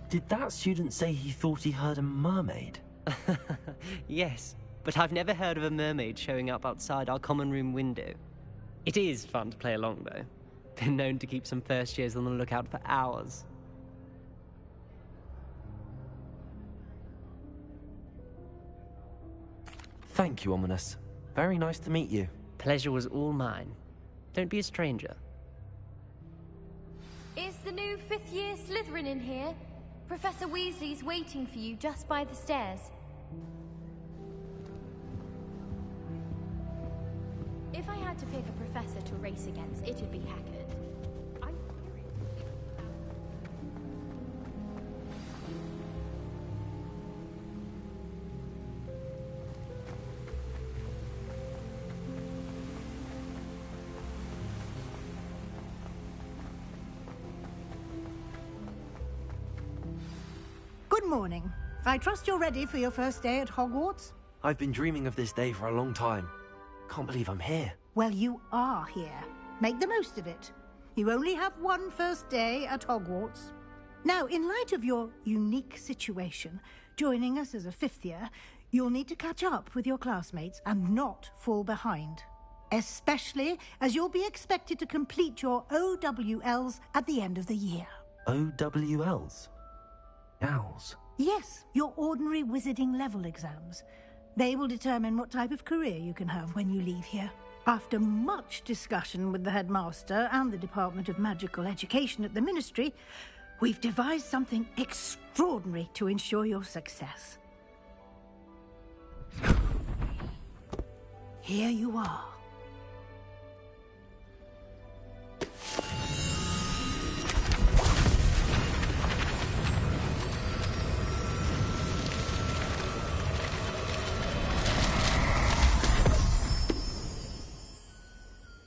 Did that student say he thought he heard a mermaid? Yes, but I've never heard of a mermaid showing up outside our common room window. It is fun to play along, though. Been known to keep some first years on the lookout for hours. Thank you, Ominous. Very nice to meet you. Pleasure was all mine. Don't be a stranger. Is the new 5th year Slytherin in here? Professor Weasley's waiting for you just by the stairs. If I had to pick a professor to race against, it'd be Hackett. Good morning. I trust you're ready for your first day at Hogwarts? I've been dreaming of this day for a long time. Can't believe I'm here. Well, you are here. Make the most of it. You only have one first day at Hogwarts. Now, in light of your unique situation, joining us as a 5th year, you'll need to catch up with your classmates and not fall behind. Especially as you'll be expected to complete your OWLs at the end of the year. OWLs? Owls? Yes, your ordinary wizarding level exams. They will determine what type of career you can have when you leave here. After much discussion with the headmaster and the Department of Magical Education at the Ministry, we've devised something extraordinary to ensure your success. Here you are.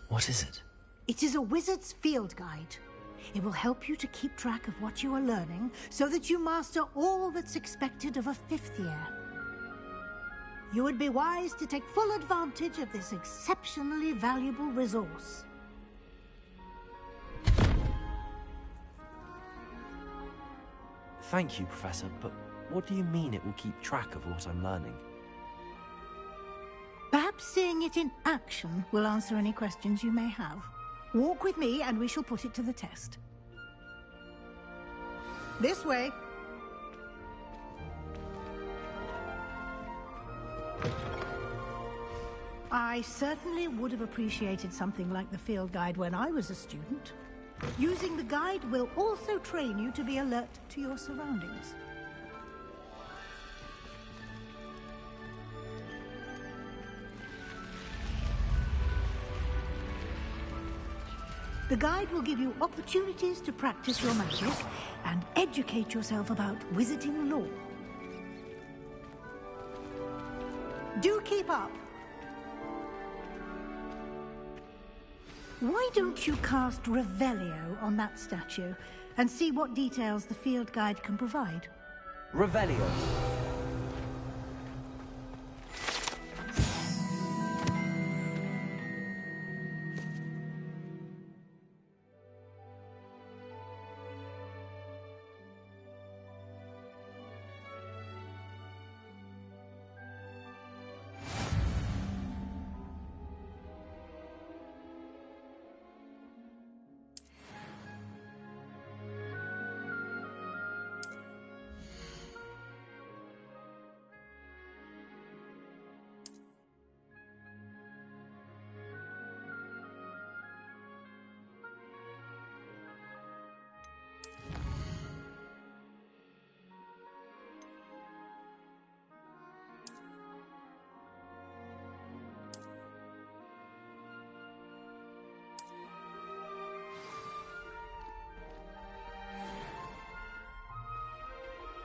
What is it? It is a wizard's field guide. It will help you to keep track of what you are learning so that you master all that's expected of a 5th year. You would be wise to take full advantage of this exceptionally valuable resource. Thank you, Professor, but what do you mean it will keep track of what I'm learning? Perhaps seeing it in action will answer any questions you may have. Walk with me and we shall put it to the test. This way. I certainly would have appreciated something like the field guide when I was a student. Using the guide will also train you to be alert to your surroundings. The guide will give you opportunities to practice your magic and educate yourself about wizarding lore. Do keep up. Why don't you cast Revelio on that statue and see what details the field guide can provide? Revelio.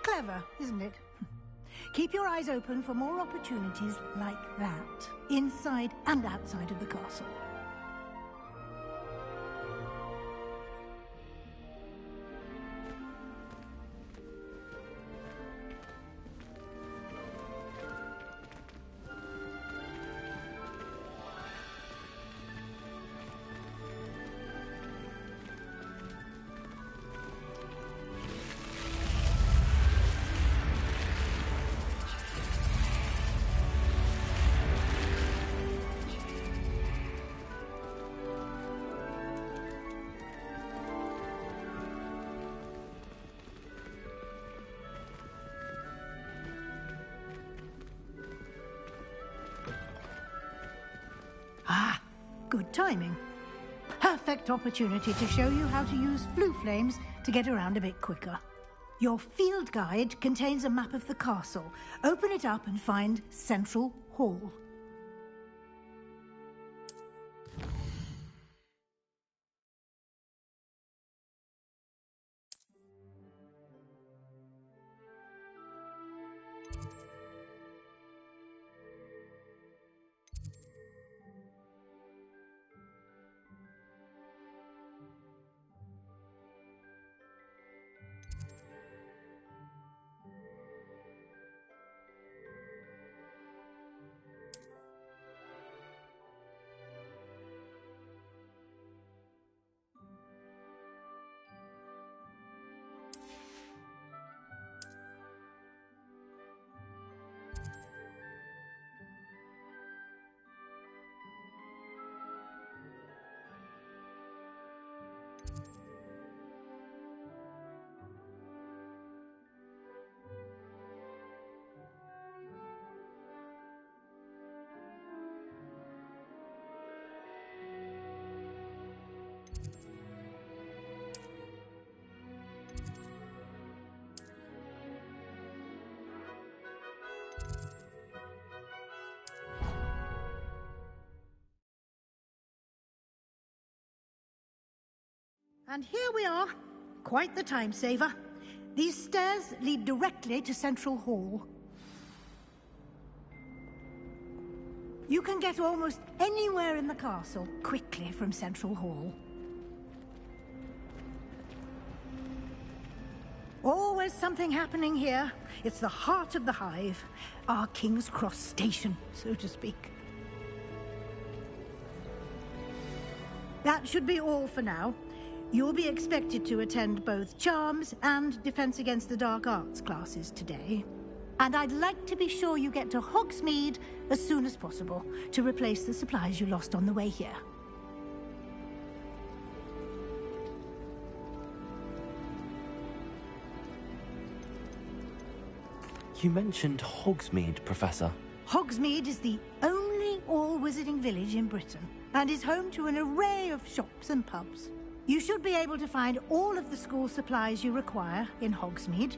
Clever, isn't it? Keep your eyes open for more opportunities like that, inside and outside of the castle. Ah, good timing. Perfect opportunity to show you how to use flue flames to get around a bit quicker. Your field guide contains a map of the castle. Open it up and find Central Hall. And here we are. Quite the time saver. These stairs lead directly to Central Hall. You can get almost anywhere in the castle quickly from Central Hall. Always something happening here. It's the heart of the hive. Our King's Cross station, so to speak. That should be all for now. You'll be expected to attend both Charms and Defense Against the Dark Arts classes today. And I'd like to be sure you get to Hogsmeade as soon as possible to replace the supplies you lost on the way here. You mentioned Hogsmeade, Professor. Hogsmeade is the only all-wizarding village in Britain and is home to an array of shops and pubs. You should be able to find all of the school supplies you require in Hogsmeade.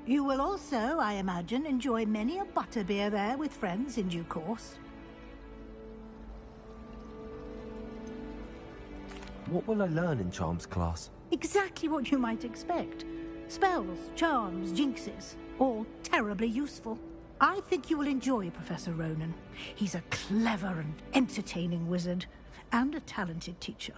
You will also, I imagine, enjoy many a butterbeer there with friends in due course. What will I learn in Charms class? Exactly what you might expect. Spells, charms, jinxes, all terribly useful. I think you will enjoy Professor Ronan. He's a clever and entertaining wizard, and a talented teacher.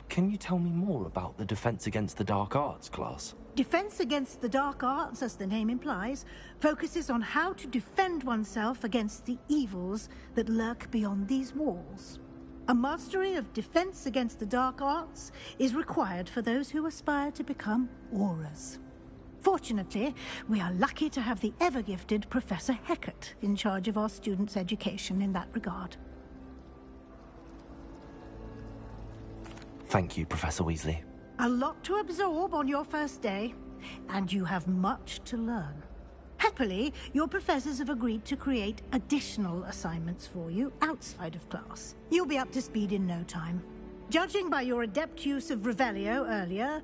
Can you tell me more about the Defense Against the Dark Arts class? Defense Against the Dark Arts, as the name implies, focuses on how to defend oneself against the evils that lurk beyond these walls. A mastery of Defense Against the Dark Arts is required for those who aspire to become Aurors. Fortunately, we are lucky to have the ever-gifted Professor Hecat in charge of our students' education in that regard. Thank you, Professor Weasley. A lot to absorb on your first day, and you have much to learn. Happily, your professors have agreed to create additional assignments for you outside of class. You'll be up to speed in no time. Judging by your adept use of Revelio earlier,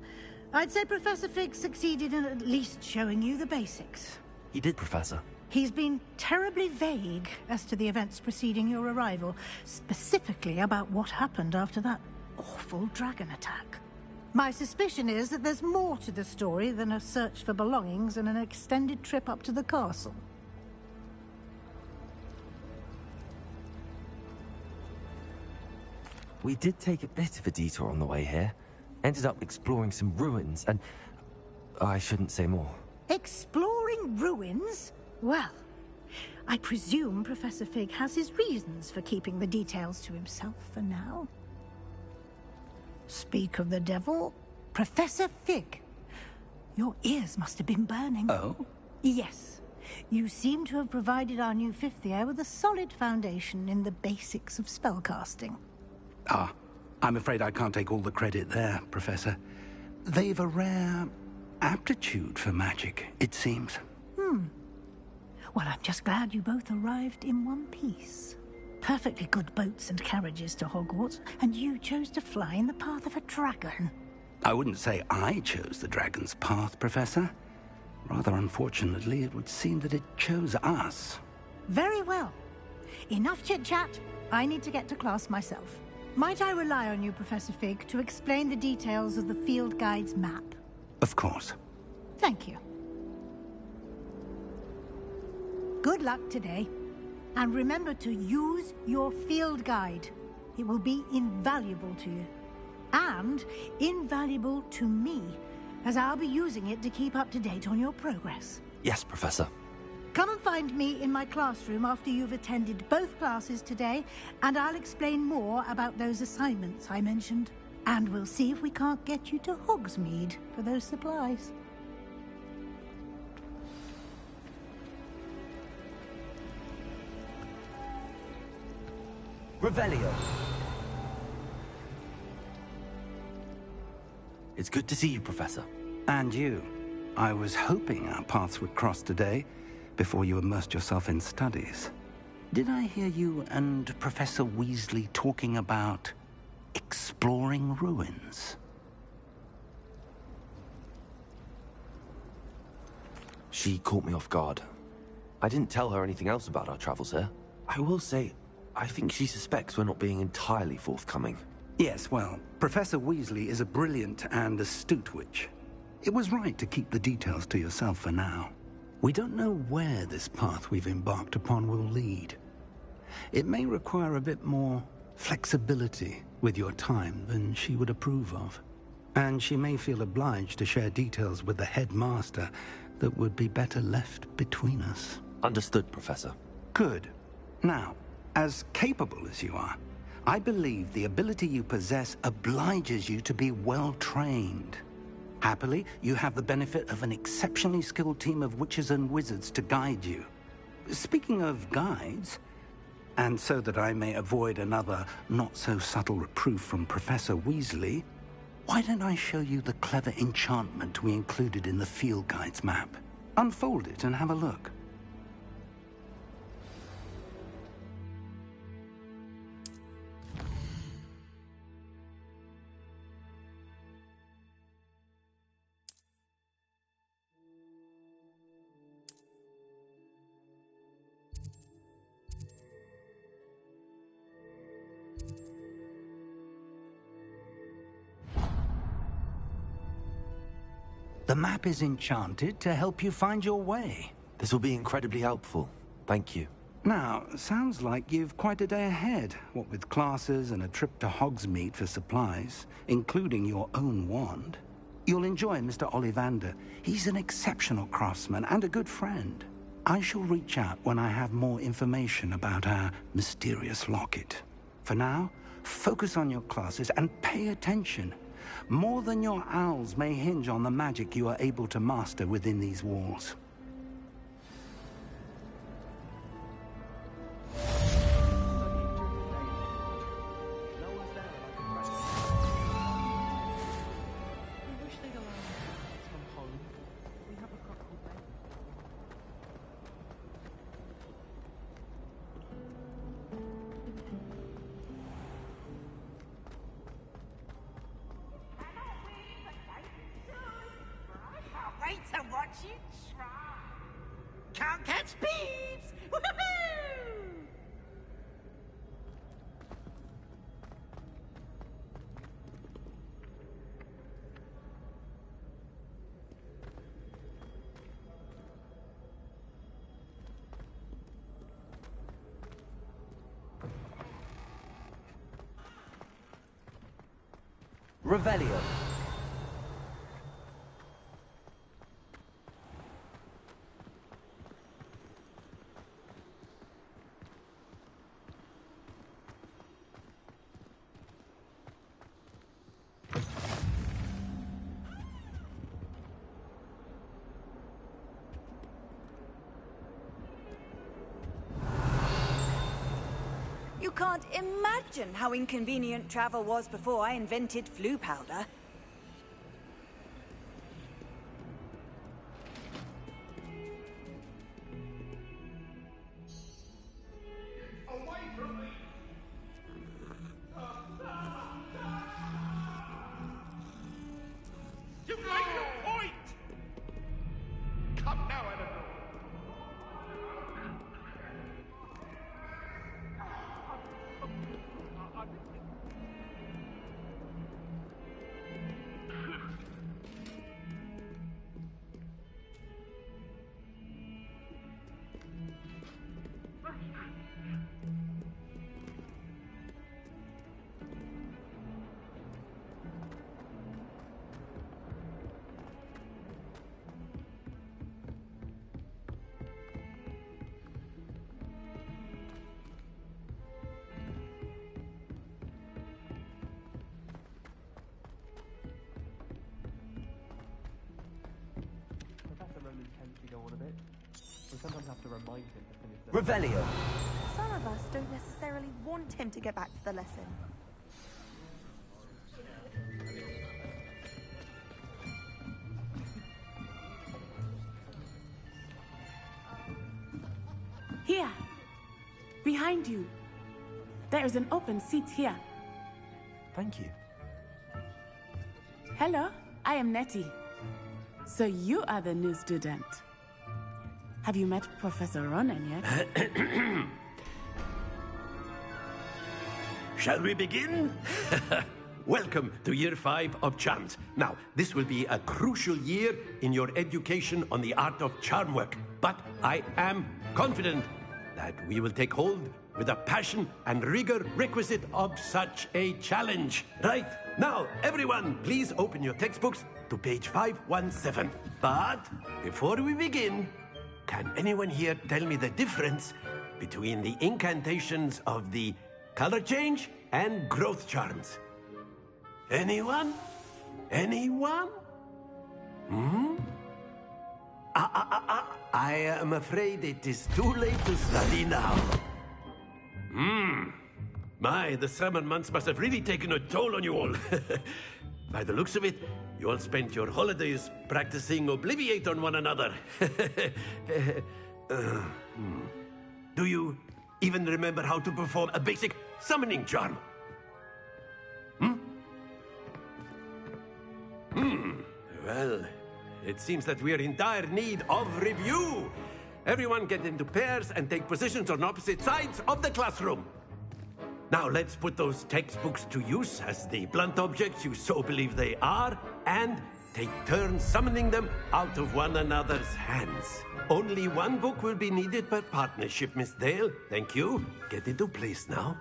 I'd say Professor Fig succeeded in at least showing you the basics. He did, Professor. He's been terribly vague as to the events preceding your arrival, specifically about what happened after that awful dragon attack. My suspicion is that there's more to the story than a search for belongings and an extended trip up to the castle. We did take a bit of a detour on the way here. Ended up exploring some ruins and... I shouldn't say more. Exploring ruins? Well, I presume Professor Fig has his reasons for keeping the details to himself for now. Speak of the devil, Professor Fig. Your ears must have been burning. Oh? Yes. You seem to have provided our new fifth year with a solid foundation in the basics of spellcasting. Ah, I'm afraid I can't take all the credit there, Professor. They've a rare aptitude for magic, it seems. Well, I'm just glad you both arrived in one piece. Perfectly good boats and carriages to Hogwarts, and you chose to fly in the path of a dragon. I wouldn't say I chose the dragon's path, Professor. Rather unfortunately, it would seem that it chose us. Very well. Enough chit-chat. I need to get to class myself. Might I rely on you, Professor Fig, to explain the details of the field guide's map? Of course. Thank you. Good luck today. And remember to use your field guide. It will be invaluable to you. And invaluable to me, as I'll be using it to keep up to date on your progress. Yes, Professor. Come and find me in my classroom after you've attended both classes today, and I'll explain more about those assignments I mentioned. And we'll see if we can't get you to Hogsmeade for those supplies. Revelio. It's good to see you, Professor. And you. I was hoping our paths would cross today, before you immersed yourself in studies. Did I hear you and Professor Weasley talking about exploring ruins? She caught me off guard. I didn't tell her anything else about our travels here. I will say, I think she suspects we're not being entirely forthcoming. Yes, well, Professor Weasley is a brilliant and astute witch. It was right to keep the details to yourself for now. We don't know where this path we've embarked upon will lead. It may require a bit more flexibility with your time than she would approve of. And she may feel obliged to share details with the headmaster that would be better left between us. Understood, Professor. Good. Now, as capable as you are, I believe the ability you possess obliges you to be well-trained. Happily, you have the benefit of an exceptionally skilled team of witches and wizards to guide you. Speaking of guides, and so that I may avoid another not-so-subtle reproof from Professor Weasley, why don't I show you the clever enchantment we included in the field guide's map? Unfold it and have a look. The map is enchanted to help you find your way. This will be incredibly helpful. Thank you. Now, sounds like you've quite a day ahead, what with classes and a trip to Hogsmeade for supplies, including your own wand. You'll enjoy Mr. Ollivander. He's an exceptional craftsman and a good friend. I shall reach out when I have more information about our mysterious locket. For now, focus on your classes and pay attention. More than your owls may hinge on the magic you are able to master within these walls. Wait to watch you try. Can't catch thieves. Woohoo! Revelio. You can't imagine how inconvenient travel was before I invented flu powder. Away from me! You make your point! Come now, Annabelle. Professor Roman tends to go on a bit. We sometimes have to remind him to finish the... Revelio. Some of us don't necessarily want him to get back to the lesson. Here. Behind you. There is an open seat here. Thank you. Hello, I am Nettie. So you are the new student. Have you met Professor Ronan yet? Shall we begin? Welcome to Year 5 of Charms. Now, this will be a crucial year in your education on the art of charm work. But I am confident that we will take hold with the passion and rigor requisite of such a challenge. Right, now, everyone, please open your textbooks to page 517. But before we begin, can anyone here tell me the difference between the incantations of the color change and growth charms? Anyone? Anyone? I am afraid it is too late to study now. My, the summer months must have really taken a toll on you all. By the looks of it, you all spent your holidays practicing Obliviate on one another. Do you even remember how to perform a basic summoning charm? Well, it seems that we are in dire need of review. Everyone get into pairs and take positions on opposite sides of the classroom. Now let's put those textbooks to use as the blunt objects you so believe they are, and take turns summoning them out of one another's hands. Only one book will be needed per partnership, Miss Dale. Thank you. Get into place now.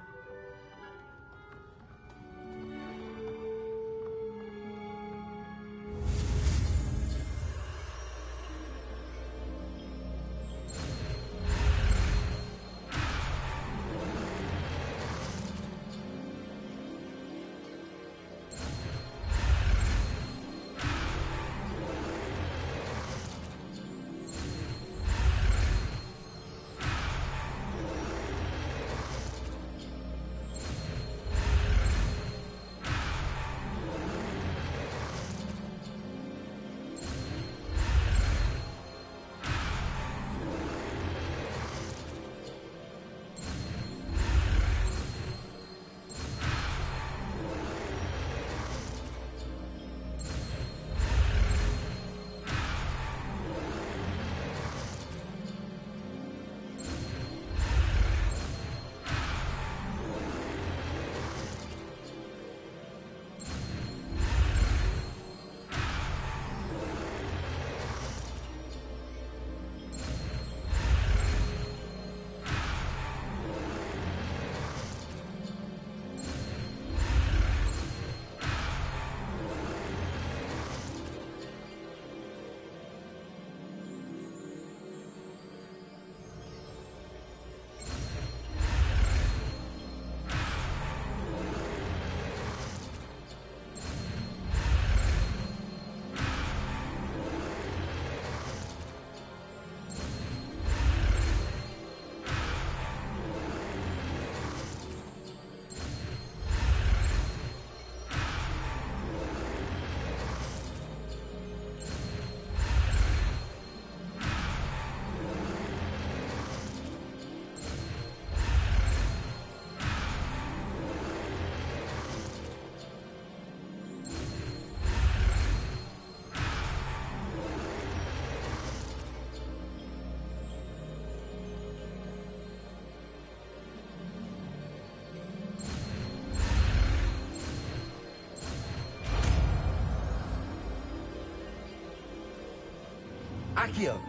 Accio!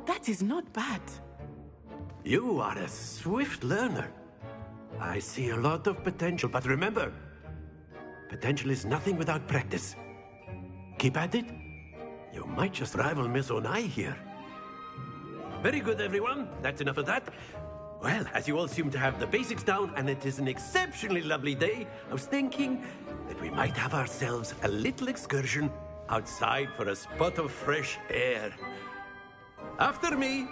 That is not bad. You are a swift learner. I see a lot of potential, but remember, potential is nothing without practice. Keep at it. You might just rival Miss Onai here. Very good, everyone. That's enough of that. Well, as you all seem to have the basics down, and it is an exceptionally lovely day, I was thinking that we might have ourselves a little excursion outside for a spot of fresh air. After me!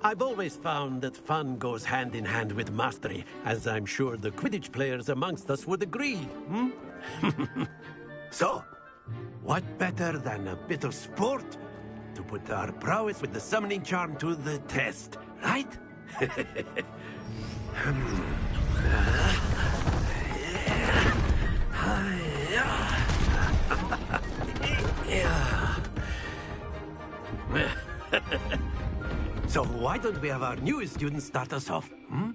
I've always found that fun goes hand in hand with mastery, as I'm sure the Quidditch players amongst us would agree, hmm? So, what better than a bit of sport to put our prowess with the summoning charm to the test, right? So why don't we have our newest student start us off, hmm?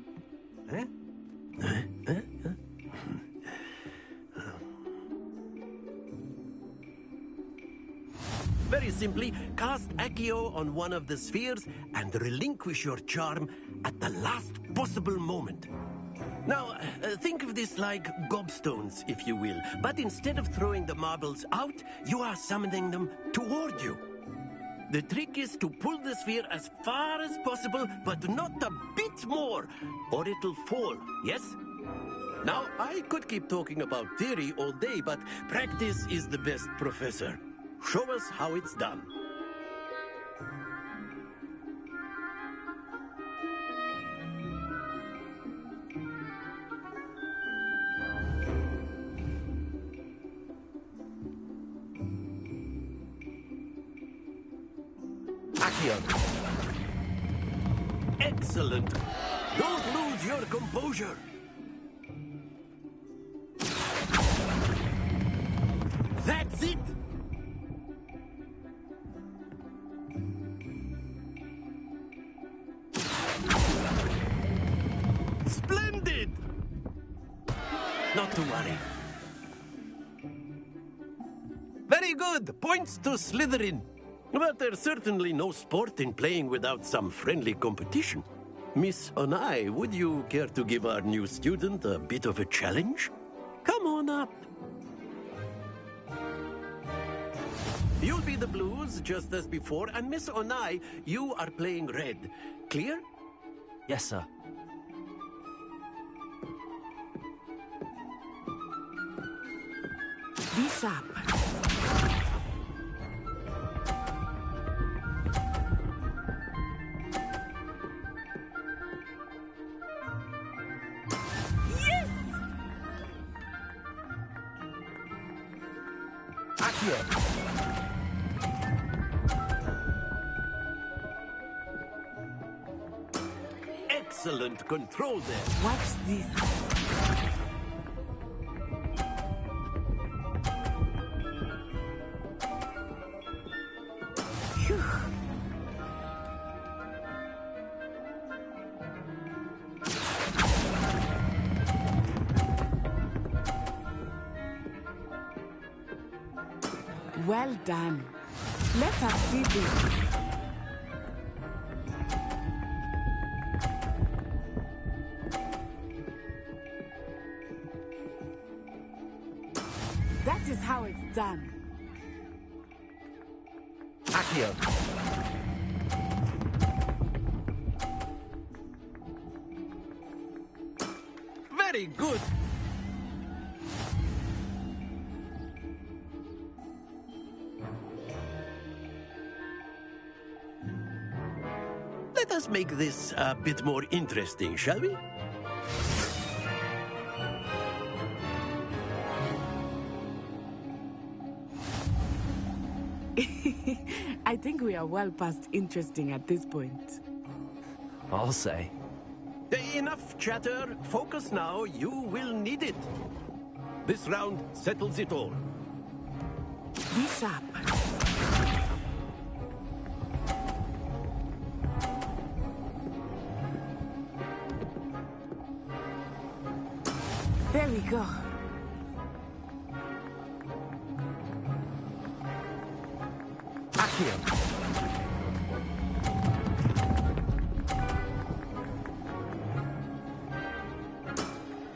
Very simply, cast Accio on one of the spheres and relinquish your charm at the last possible moment. Now, think of this like gobstones, if you will. But instead of throwing the marbles out, you are summoning them toward you. The trick is to pull the sphere as far as possible, but not a bit more, or it'll fall, yes? Now, I could keep talking about theory all day, but practice is the best professor. Show us how it's done. Accio. Excellent. Don't lose your composure. That's it! Splendid! Not to worry. Very good. Points to Slytherin. But there's certainly no sport in playing without some friendly competition. Miss Onai, would you care to give our new student a bit of a challenge? Come on up. You'll be the blues, just as before, and Miss Onai, you are playing red. Clear? Yes, sir. Be sharp. Excellent control there. Watch this. Phew. Well done. Let us see this. That is how it's done. Accio. Very good. Let us make this a bit more interesting, shall we? I think we are well past interesting at this point. I'll say. Enough chatter. Focus now. You will need it. This round settles it all. Be sharp. There we go. Accio.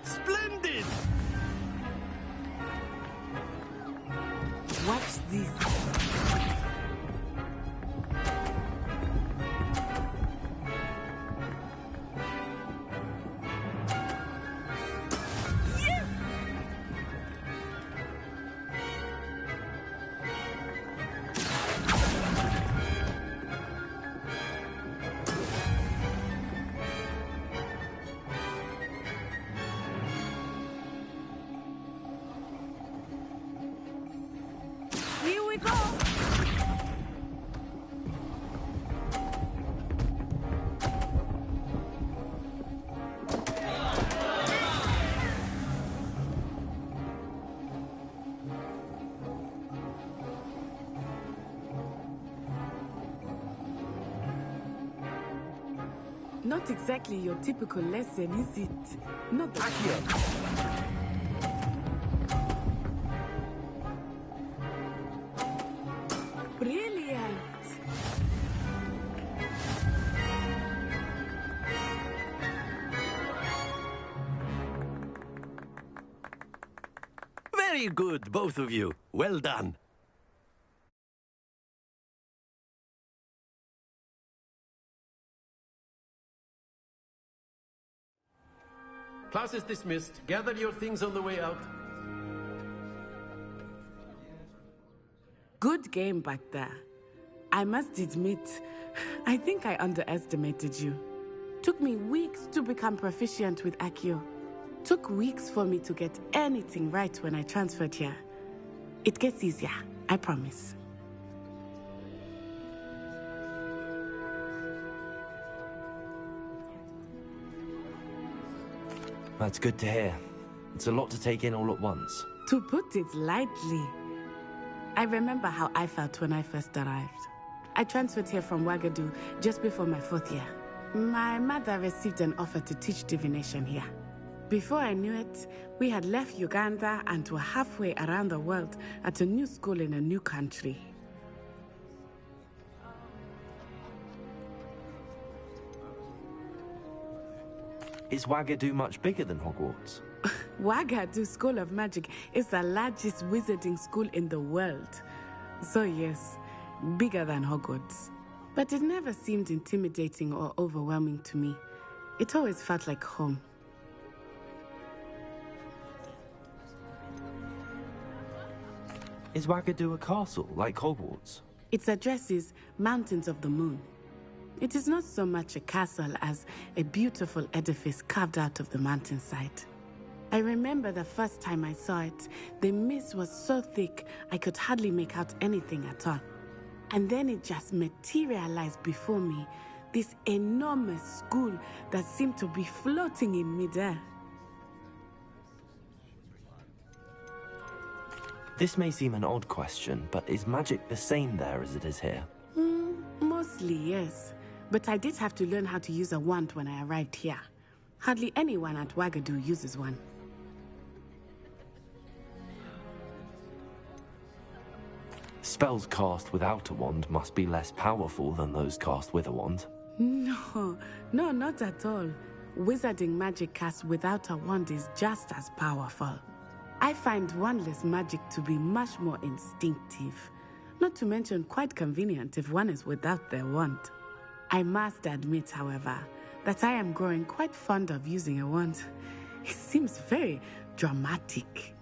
Splendid! Watch this. Here we go. Not exactly your typical lesson, is it? Not that. Brilliant! Very good, both of you. Well done. Class is dismissed. Gather your things on the way out. Good game back there. I must admit, I think I underestimated you. Took me weeks to become proficient with Accio. Took weeks for me to get anything right when I transferred here. It gets easier, I promise. That's good to hear. It's a lot to take in all at once. To put it lightly, I remember how I felt when I first arrived. I transferred here from Wagadu just before my 4th year. My mother received an offer to teach divination here. Before I knew it, we had left Uganda and were halfway around the world at a new school in a new country. Is Wagadu much bigger than Hogwarts? Wagadu School of Magic is the largest wizarding school in the world. So yes, bigger than Hogwarts. But it never seemed intimidating or overwhelming to me. It always felt like home. Is Wagadu a castle, like Hogwarts? Its address is Mountains of the Moon. It is not so much a castle as a beautiful edifice carved out of the mountainside. I remember the first time I saw it, the mist was so thick I could hardly make out anything at all. And then it just materialized before me, this enormous school that seemed to be floating in midair. This may seem an odd question, but is magic the same there as it is here? Mostly, yes. But I did have to learn how to use a wand when I arrived here. Hardly anyone at Wagadu uses one. Spells cast without a wand must be less powerful than those cast with a wand. No, not at all. Wizarding magic cast without a wand is just as powerful. I find wandless magic to be much more instinctive. Not to mention quite convenient if one is without their wand. I must admit, however, that I am growing quite fond of using a wand. It seems very dramatic.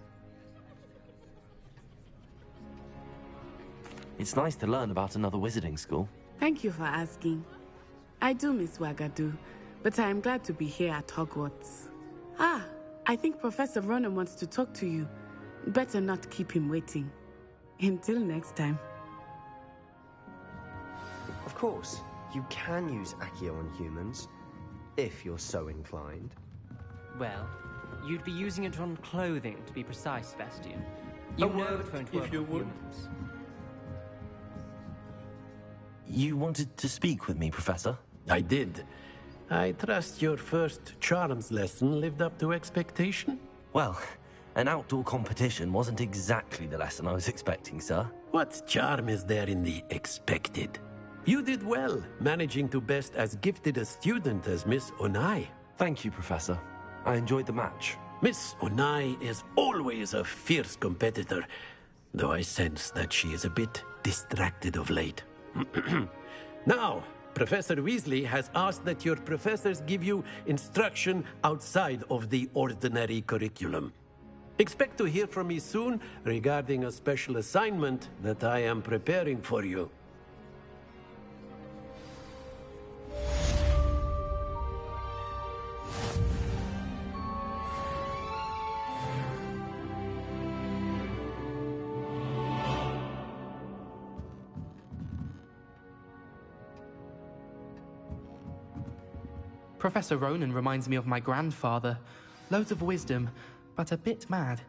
It's nice to learn about another wizarding school. Thank you for asking. I do miss Wagadu, but I am glad to be here at Hogwarts. I think Professor Ronan wants to talk to you. Better not keep him waiting. Until next time. Of course, you can use Accio on humans, if you're so inclined. Well, you'd be using it on clothing, to be precise, Sebastian. You know it won't work on humans. You wanted to speak with me, Professor? I did. I trust your first charms lesson lived up to expectation? Well, an outdoor competition wasn't exactly the lesson I was expecting, sir. What charm is there in the expected? You did well, managing to best as gifted a student as Miss Onai. Thank you, Professor. I enjoyed the match. Miss Onai is always a fierce competitor, though I sense that she is a bit distracted of late. Now, Professor Weasley has asked that your professors give you instruction outside of the ordinary curriculum. Expect to hear from me soon regarding a special assignment that I am preparing for you. Professor Ronan reminds me of my grandfather. Loads of wisdom, but a bit mad.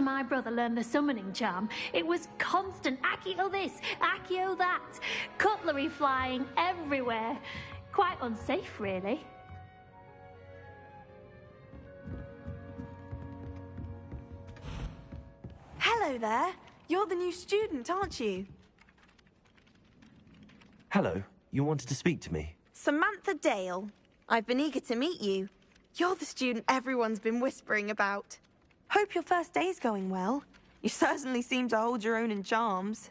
my brother learned the summoning charm, it was constant Accio this, Accio that. Cutlery flying everywhere. Quite unsafe, really. Hello there. You're the new student, aren't you? Hello. You wanted to speak to me? Samantha Dale. I've been eager to meet you. You're the student everyone's been whispering about. Hope your first day's going well. You certainly seem to hold your own in charms.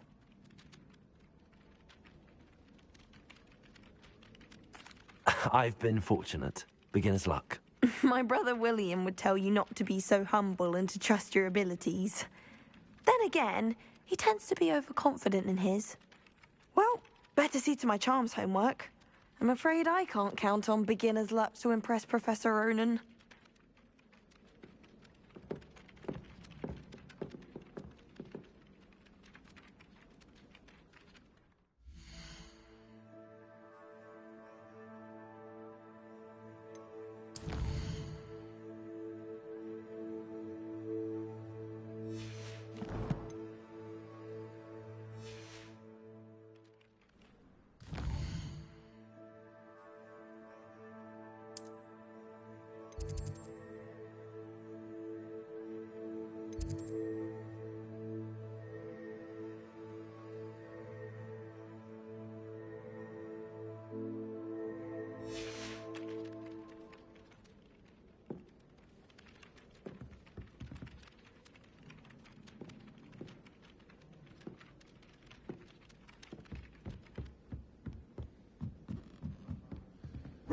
I've been fortunate. Beginner's luck. My brother William would tell you not to be so humble and to trust your abilities. Then again, he tends to be overconfident in his. Well, better see to my charms homework. I'm afraid I can't count on beginner's luck to impress Professor Ronan.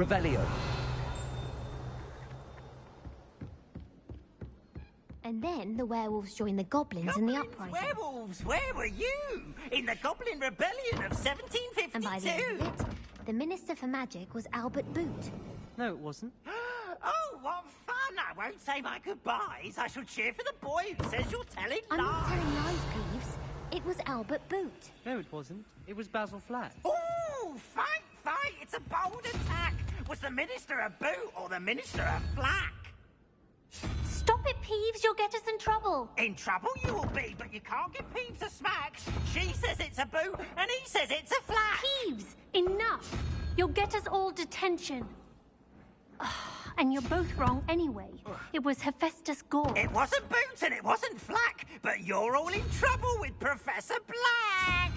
Revelio. And then the werewolves joined the goblins in the uprising. Werewolves, where were you? In the Goblin Rebellion of 1752? And by the end of it, the Minister for Magic was Albert Boot. No, it wasn't. Oh, what fun! I won't say my goodbyes. I shall cheer for the boy who says you're telling I'm lies. not telling lies, Peeves. It was Albert Boot. No, it wasn't. It was Basil Flack. Oh, fight! It's a bold attack. Was the Minister a boot or the Minister a flack? Stop it, Peeves. You'll get us in trouble. In trouble you will be, but you can't give Peeves a smack. She says it's a boot, and he says it's a flack. Peeves, enough. You'll get us all detention. And you're both wrong anyway. It was Hephaestus Gore. It wasn't Boots and it wasn't Flack, but you're all in trouble with Professor Black.